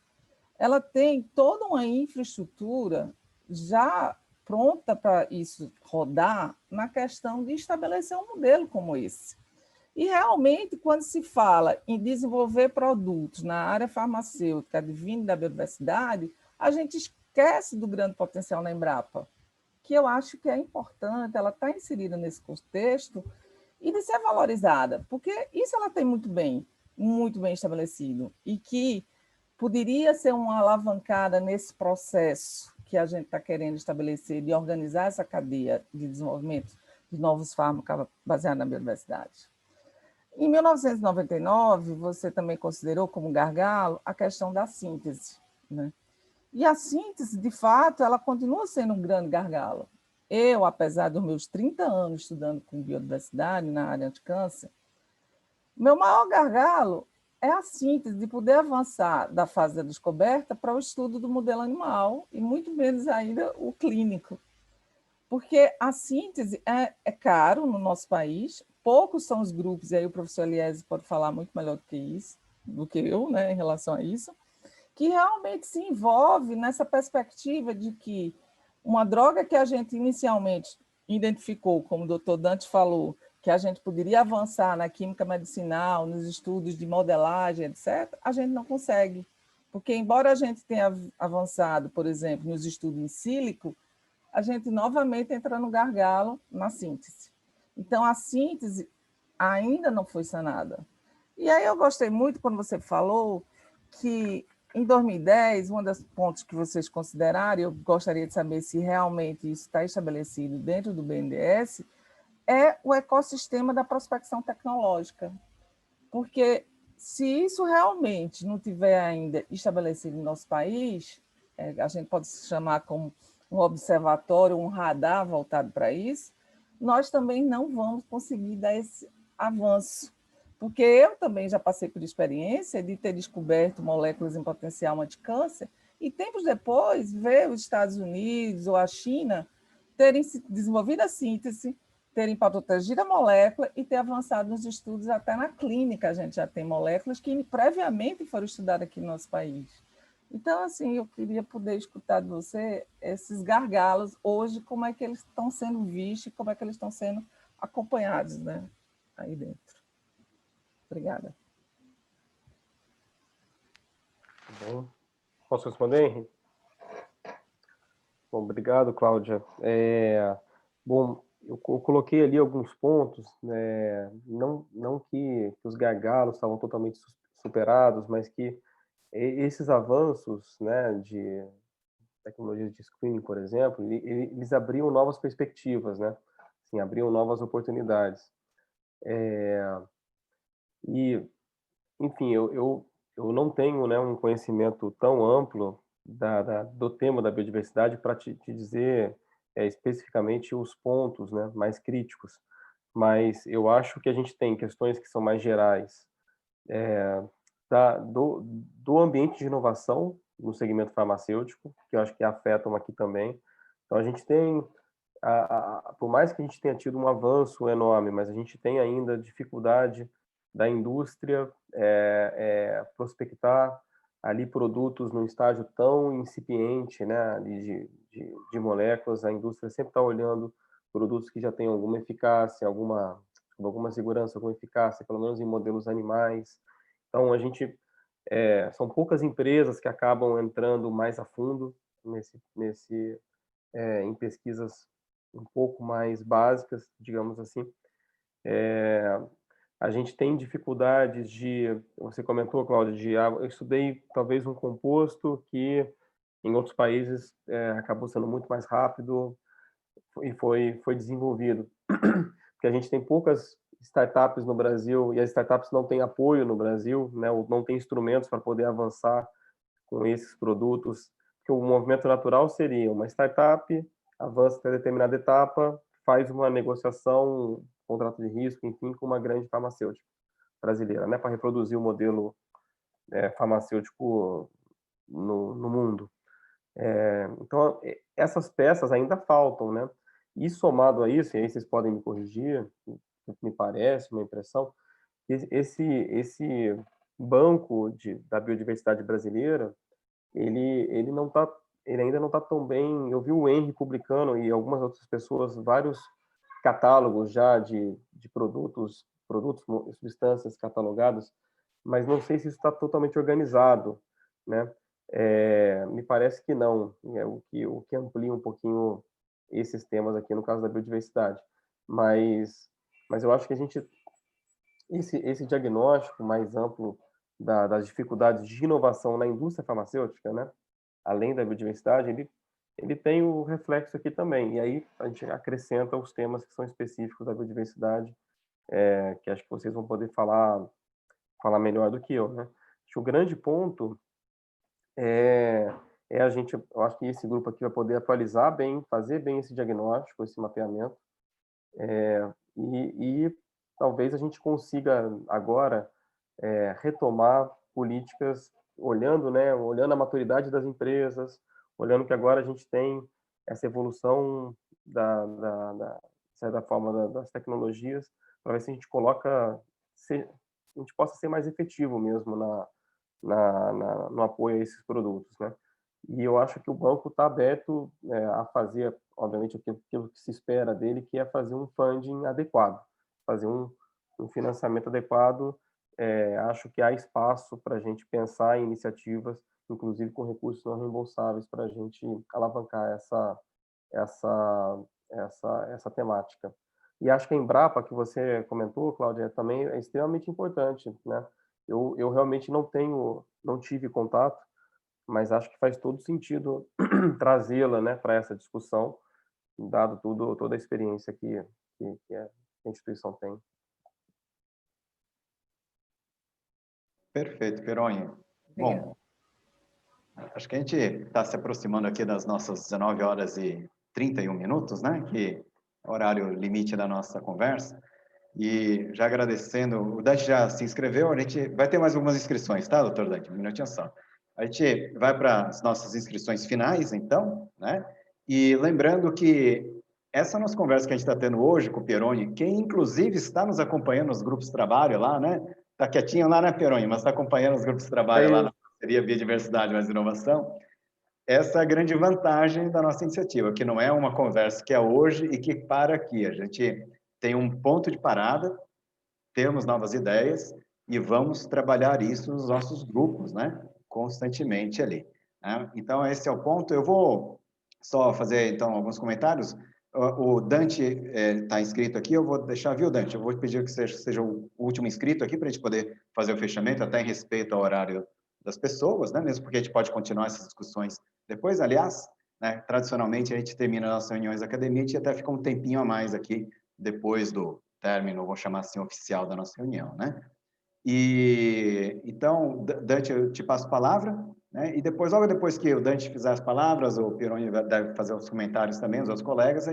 ela tem toda uma infraestrutura já pronta para isso rodar na questão de estabelecer um modelo como esse. E, realmente, quando se fala em desenvolver produtos na área farmacêutica advindo da biodiversidade, a gente esquece do grande potencial na Embrapa, que eu acho que é importante, ela está inserida nesse contexto e de ser valorizada, porque isso ela tem muito bem estabelecido, e que poderia ser uma alavancada nesse processo que a gente está querendo estabelecer, de organizar essa cadeia de desenvolvimento de novos fármacos baseados na biodiversidade. Em 1999, você também considerou como gargalo a questão da síntese, né? E a síntese, de fato, ela continua sendo um grande gargalo. Eu, apesar dos meus 30 anos estudando com biodiversidade na área anticâncer, meu maior gargalo é a síntese, de poder avançar da fase da descoberta para o estudo do modelo animal, e muito menos ainda o clínico. Porque a síntese é caro no nosso país, poucos são os grupos, e aí o professor Eliese pode falar muito melhor do que eu, né, em relação a isso, que realmente se envolve nessa perspectiva de que uma droga que a gente inicialmente identificou, como o doutor Dante falou, que a gente poderia avançar na química medicinal, nos estudos de modelagem, etc., a gente não consegue. Porque, embora a gente tenha avançado, por exemplo, nos estudos em sílico, a gente novamente entra no gargalo na síntese. Então, a síntese ainda não foi sanada. E aí eu gostei muito quando você falou que, em 2010, um dos pontos que vocês consideraram, eu gostaria de saber se realmente isso está estabelecido dentro do BNDES, é o ecossistema da prospecção tecnológica. Porque, se isso realmente não tiver ainda estabelecido no nosso país, a gente pode se chamar como um observatório, um radar voltado para isso, nós também não vamos conseguir dar esse avanço. Porque eu também já passei por experiência de ter descoberto moléculas em potencial anticâncer e, tempos depois, ver os Estados Unidos ou a China terem desenvolvido a síntese, terem protegido a molécula e ter avançado nos estudos até na clínica. A gente já tem moléculas que previamente foram estudadas aqui no nosso país. Então, assim, eu queria poder escutar de você esses gargalos hoje, como é que eles estão sendo vistos e como é que eles estão sendo acompanhados, né, aí dentro. Obrigada. Bom, posso responder, Henrique? Bom, obrigado, Cláudia. Bom, eu coloquei ali alguns pontos, né, não que os gargalos estavam totalmente superados, mas que esses avanços, né, de tecnologias de screening, por exemplo, eles abriam novas perspectivas, né? Assim, abriam novas oportunidades. E, enfim, eu não tenho, né, um conhecimento tão amplo do tema da biodiversidade para te dizer especificamente os pontos, né, mais críticos, mas eu acho que a gente tem questões que são mais gerais do ambiente de inovação no segmento farmacêutico, que eu acho que afetam aqui também. Então, a gente tem, por mais que a gente tenha tido um avanço enorme, mas a gente tem ainda dificuldade da indústria prospectar ali produtos num estágio tão incipiente, né, ali de moléculas. A indústria sempre está olhando produtos que já têm alguma eficácia, alguma segurança, alguma eficácia, pelo menos em modelos animais. Então, a gente são poucas empresas que acabam entrando mais a fundo em pesquisas um pouco mais básicas, digamos assim. A gente tem dificuldades você comentou, Cláudia, eu estudei talvez um composto que em outros países acabou sendo muito mais rápido e foi desenvolvido. Porque a gente tem poucas startups no Brasil e as startups não têm apoio no Brasil, né, ou não têm instrumentos para poder avançar com esses produtos. Porque o movimento natural seria uma startup, avança até determinada etapa, faz uma negociação, contrato de risco, enfim, com uma grande farmacêutica brasileira, né, para reproduzir o modelo farmacêutico no mundo. Então, essas peças ainda faltam, né? E somado a isso, e aí vocês podem me corrigir, me parece, uma impressão, esse banco da biodiversidade brasileira, ele ainda não está tão bem. Eu vi o Henry publicando e algumas outras pessoas vários catálogos já de produtos, substâncias catalogadas, mas não sei se isso está totalmente organizado, né? Me parece que não, o que amplia um pouquinho esses temas aqui no caso da biodiversidade, mas eu acho que esse diagnóstico mais amplo das dificuldades de inovação na indústria farmacêutica, né, além da biodiversidade, ele tem o reflexo aqui também, e aí a gente acrescenta os temas que são específicos da biodiversidade, que acho que vocês vão poder falar melhor do que eu, né? Acho que o grande ponto eu acho que esse grupo aqui vai poder atualizar bem, fazer bem esse diagnóstico, esse mapeamento, e talvez a gente consiga agora retomar políticas olhando a maturidade das empresas, olhando que agora a gente tem essa evolução de certa forma das tecnologias, para ver se a gente a gente possa ser mais efetivo mesmo no apoio a esses produtos, né? E eu acho que o banco está aberto a fazer, obviamente, aquilo que se espera dele, que é fazer um funding adequado, fazer um financiamento adequado. Acho que há espaço para a gente pensar em iniciativas, inclusive com recursos não reembolsáveis, para a gente alavancar essa temática. E acho que a Embrapa, que você comentou, Cláudia, também é extremamente importante, né? Eu realmente não tive contato, mas acho que faz todo sentido trazê-la, né, para essa discussão, dado toda a experiência que a instituição tem. Perfeito, Peroni. Bom, acho que a gente está se aproximando aqui das nossas 19 horas e 31 minutos, né, que é o horário limite da nossa conversa. E já agradecendo, o Dante já se inscreveu, a gente vai ter mais algumas inscrições, tá, doutor Dante? Um minutinho só. A gente vai para as nossas inscrições finais, então, né? E lembrando que essa nossa conversa que a gente está tendo hoje com o Peroni, quem inclusive está nos acompanhando nos grupos de trabalho lá, né? Está quietinho lá, né, Peroni? Mas está acompanhando os grupos de trabalho lá na parceria Biodiversidade mais Inovação. Essa é a grande vantagem da nossa iniciativa, que não é uma conversa que é hoje e que para aqui. A gente tem um ponto de parada, temos novas ideias e vamos trabalhar isso nos nossos grupos, né? Constantemente ali. Né? Então, esse é o ponto. Eu vou só fazer, então, alguns comentários. O Dante está inscrito aqui, eu vou deixar, viu, Dante? Eu vou pedir que seja o último inscrito aqui para a gente poder fazer o fechamento, até em respeito ao horário das pessoas, né? Mesmo porque a gente pode continuar essas discussões depois. Aliás, né, tradicionalmente a gente termina nossas reuniões da academia, a gente até fica um tempinho a mais aqui, depois do término, vou chamar assim, oficial da nossa reunião, né? E, então, Dante, eu te passo a palavra, né? E depois, logo depois que o Dante fizer as palavras, o Peroni deve fazer os comentários também, os outros colegas,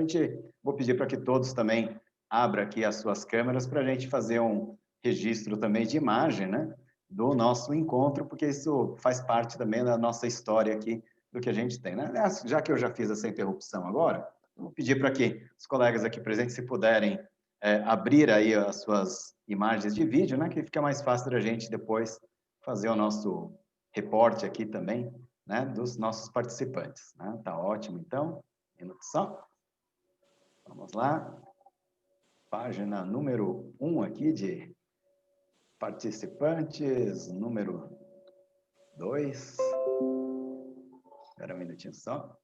vou pedir para que todos também abram aqui as suas câmeras para a gente fazer um registro também de imagem, né? Do nosso encontro, porque isso faz parte também da nossa história aqui, do que a gente tem, né? Já que eu já fiz essa interrupção agora, vou pedir para que os colegas aqui presentes, se puderem abrir aí as suas imagens de vídeo, né, que fica mais fácil da gente depois fazer o nosso reporte aqui também, né, dos nossos participantes. Né? Tá ótimo, então. Um minuto só. Vamos lá. Página número 1 aqui de participantes, número 2. Espera um minutinho só.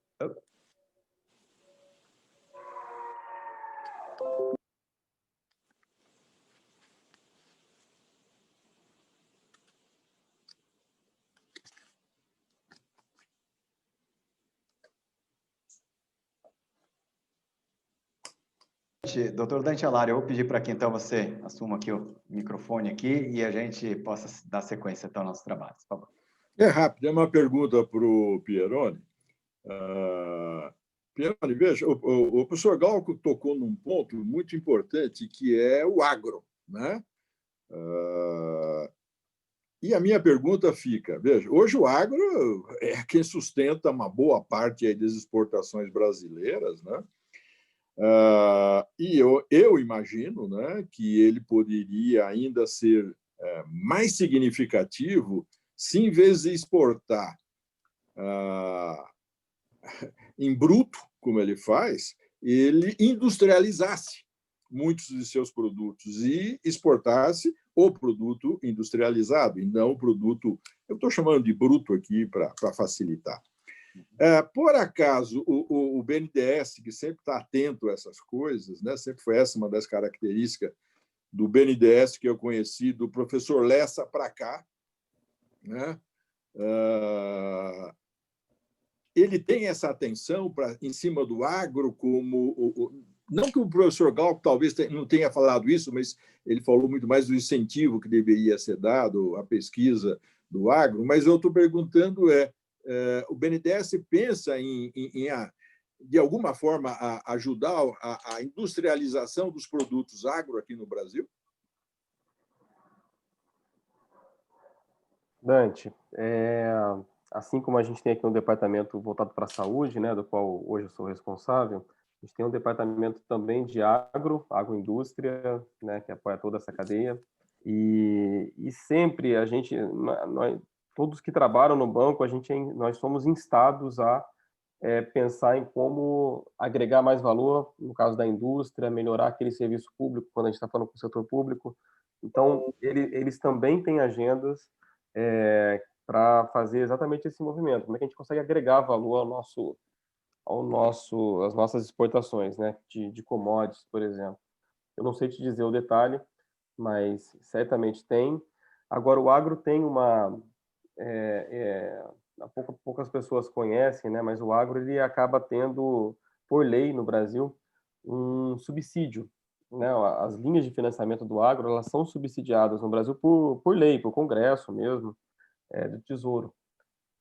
Doutor Dante Alário, eu vou pedir para que então você assuma aqui o microfone aqui e a gente possa dar sequência então ao nosso trabalho, por favor. É rápido, é uma pergunta para o Pieroni. Pieroni, veja, o professor Glauco tocou num ponto muito importante, que é o agro, né? E a minha pergunta fica, veja, hoje o agro é quem sustenta uma boa parte aí das exportações brasileiras, né? E eu imagino, né, que ele poderia ainda ser mais significativo se, em vez de exportar em bruto, como ele faz, ele industrializasse muitos de seus produtos e exportasse o produto industrializado, e não o produto, eu estou chamando de bruto aqui para facilitar. Por acaso, o BNDES, que sempre está atento a essas coisas, né, sempre foi essa uma das características do BNDES que eu conheci, do professor Lessa para cá, né, ele tem essa atenção em cima do agro, como não que o professor Glauco talvez não tenha falado isso, mas ele falou muito mais do incentivo que deveria ser dado à pesquisa do agro, mas eu estou perguntando o BNDES pensa em de alguma forma, ajudar a industrialização dos produtos agro aqui no Brasil? Dante, assim como a gente tem aqui um departamento voltado para a saúde, né, do qual hoje eu sou responsável, a gente tem um departamento também de agroindústria, né, que apoia toda essa cadeia. E sempre todos que trabalham no banco, nós somos instados a pensar em como agregar mais valor, no caso da indústria, melhorar aquele serviço público, quando a gente está falando com o setor público. Então, eles também têm agendas para fazer exatamente esse movimento. Como é que a gente consegue agregar valor às nossas exportações, né, de commodities, por exemplo. Eu não sei te dizer o detalhe, mas certamente tem. Agora, o agro tem poucas pessoas conhecem, né, mas o agro ele acaba tendo, por lei no Brasil, um subsídio, né? As linhas de financiamento do agro, elas são subsidiadas no Brasil por lei, por Congresso mesmo, do Tesouro.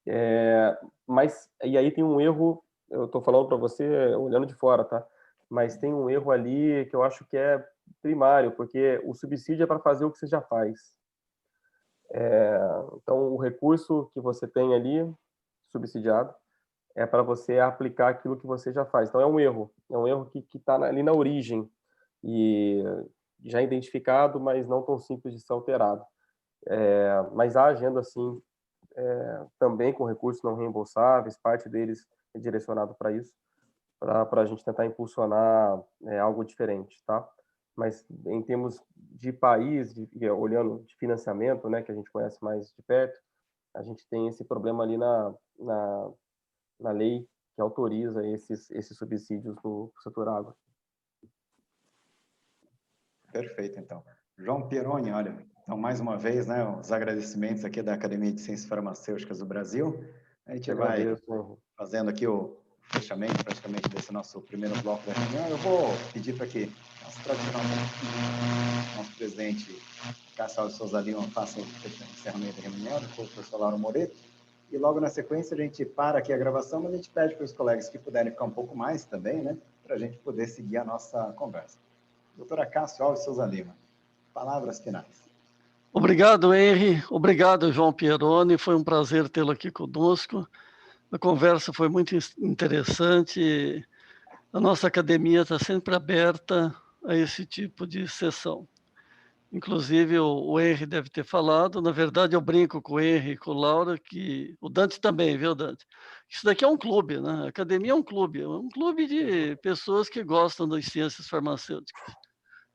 E aí tem um erro, eu estou falando para você olhando de fora, tá? Mas tem um erro ali que eu acho que é primário, porque o subsídio é para fazer o que você já faz. Então, o recurso que você tem ali, subsidiado, é para você aplicar aquilo que você já faz. Então, é um erro que está ali na origem, e já identificado, mas não tão simples de ser alterado. Mas há agenda, sim, também com recursos não reembolsáveis, parte deles é direcionado para isso, para a gente tentar impulsionar algo diferente, tá? Mas em termos de país, olhando de financiamento, né, que a gente conhece mais de perto, a gente tem esse problema ali na lei que autoriza esses subsídios do setor agro. Perfeito, então. João Pieroni, olha, então, mais uma vez, né, os agradecimentos aqui da Academia de Ciências Farmacêuticas do Brasil. A gente vai fazendo aqui o fechamento, praticamente, desse nosso primeiro bloco da reunião. Eu vou pedir para que, nosso presidente Cássio Alves Souza Lima faça o encerramento da reunião, depois o professor Lauro Moreto, e logo na sequência a gente para aqui a gravação, mas a gente pede para os colegas que puderem ficar um pouco mais também, né, para a gente poder seguir a nossa conversa. Doutora Cássio Alves Souza Lima, palavras finais. Obrigado, Henry. Obrigado, João Pieroni. Foi um prazer tê-lo aqui conosco. A conversa foi muito interessante. A nossa academia está sempre aberta a esse tipo de sessão. Inclusive, o Henry deve ter falado. Na verdade, eu brinco com o Henry e com o Laura, que o Dante também, viu, Dante? Isso daqui é um clube, né? A academia é um clube de pessoas que gostam das ciências farmacêuticas.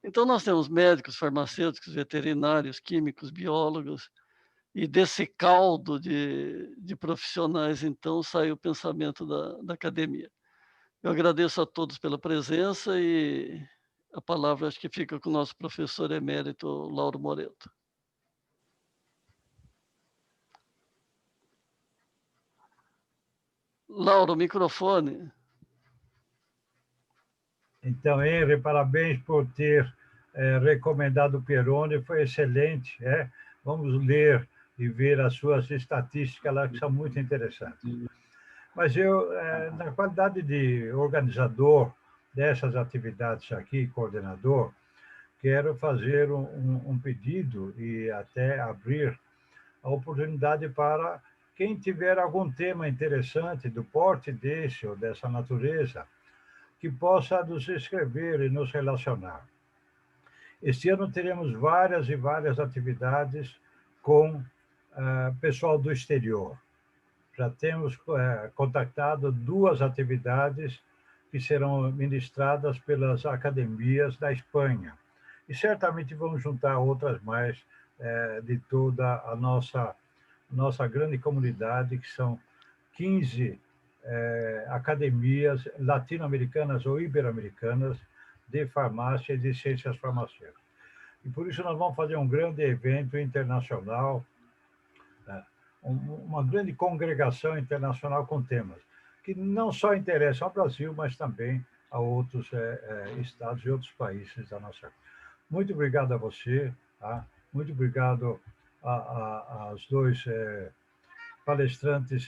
Então, nós temos médicos, farmacêuticos, veterinários, químicos, biólogos, e desse caldo de profissionais, então, sai o pensamento da academia. Eu agradeço a todos pela presença e a palavra acho que fica com o nosso professor emérito, Lauro Moreto. Lauro, microfone. Então, Henry, parabéns por ter recomendado o Pieroni, foi excelente. Vamos ler e ver as suas estatísticas lá, que são muito interessantes. Mas eu, na qualidade de organizador dessas atividades aqui, coordenador, quero fazer um pedido e até abrir a oportunidade para quem tiver algum tema interessante do porte desse ou dessa natureza, que possa nos escrever e nos relacionar. Este ano teremos várias e várias atividades com pessoal do exterior. Já temos contactado 2 atividades que serão ministradas pelas academias da Espanha. E certamente vamos juntar outras mais de toda a nossa grande comunidade, que são 15 academias latino-americanas ou ibero-americanas de farmácia e de ciências farmacêuticas. E por isso nós vamos fazer um grande evento internacional, uma grande congregação internacional com temas que não só interessam ao Brasil, mas também a outros estados e outros países da nossa. Muito obrigado a você, tá? Muito obrigado aos 2 palestrantes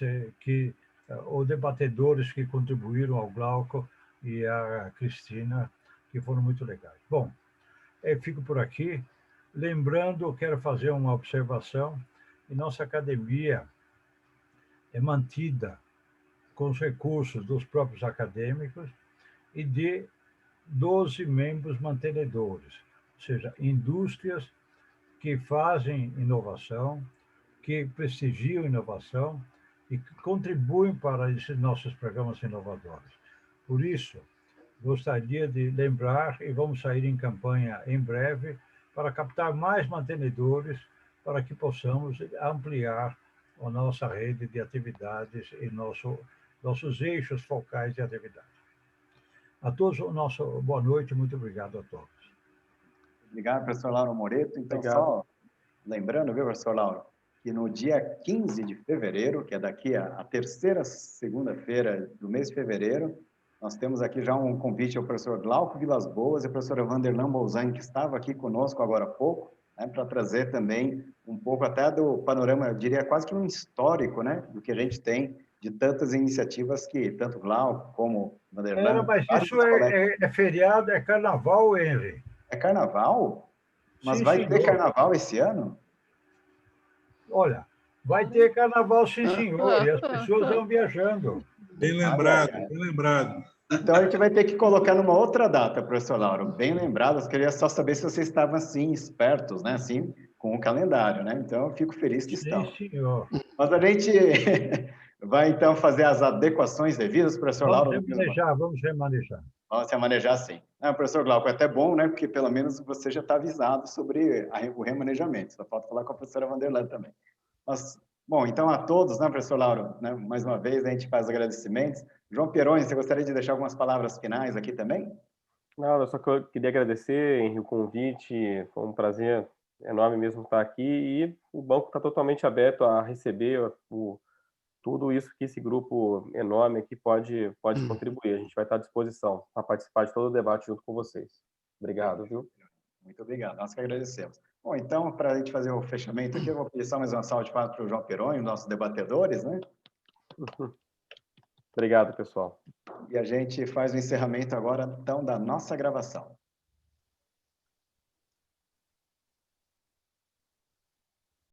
ou debatedores que contribuíram, ao Glauco e a Cristina, que foram muito legais. Bom, eu fico por aqui. Lembrando, quero fazer uma observação, que nossa academia é mantida com os recursos dos próprios acadêmicos e de 12 membros mantenedores, ou seja, indústrias que fazem inovação, que prestigiam inovação e que contribuem para esses nossos programas inovadores. Por isso, gostaria de lembrar, e vamos sair em campanha em breve, para captar mais mantenedores, para que possamos ampliar a nossa rede de atividades e nossos eixos focais de atividade. A todos, boa noite, muito obrigado a todos. Obrigado, professor Lauro Moreto. Então, Obrigado. só lembrando, viu, professor Lauro, que no dia 15 de fevereiro, que é daqui a terceira segunda-feira do mês de fevereiro, nós temos aqui já um convite ao professor Glauco Vilas Boas e ao professor Vanderlan Bolzan, que estava aqui conosco agora há pouco, né, para trazer também um pouco até do panorama, eu diria quase que um histórico, né, do que a gente tem de tantas iniciativas que tanto Glauco como Vanderlan... Mas isso é feriado, é carnaval, Henry. É carnaval? Mas Sim, vai ter senhor. carnaval esse ano? Olha, vai ter carnaval, sim, senhor, e as pessoas vão viajando. Bem lembrado, bem lembrado. Então, a gente vai ter que colocar numa outra data, professor Lauro. Bem lembrado, eu queria só saber se vocês estavam, assim, espertos, né? Assim, com o calendário, né? Então, eu fico feliz que estão. Sim, senhor. Mas a gente vai, então, fazer as adequações devidas, professor Lauro. Vamos remanejar. Vamos remanejar, sim. Professor Glauco, é até bom, né? Porque, pelo menos, você já está avisado sobre o remanejamento. Só falta falar com a professora Vanderlan também. Mas, bom, então, a todos, né, professor Lauro? Né, mais uma vez, a gente faz agradecimentos. João Peroni, você gostaria de deixar algumas palavras finais aqui também? Não, eu só queria agradecer, Henri, o convite. Foi um prazer enorme mesmo estar aqui. E o banco está totalmente aberto a receber tudo isso que esse grupo enorme aqui pode contribuir. A gente vai estar à disposição para participar de todo o debate junto com vocês. Obrigado, viu? Muito obrigado. Nós que agradecemos. Bom, então, para a gente fazer o fechamento aqui, eu vou pedir só mais uma salva de palmas para o João Peroni, os nossos debatedores, né? Obrigado, pessoal. E a gente faz o encerramento agora, então, da nossa gravação.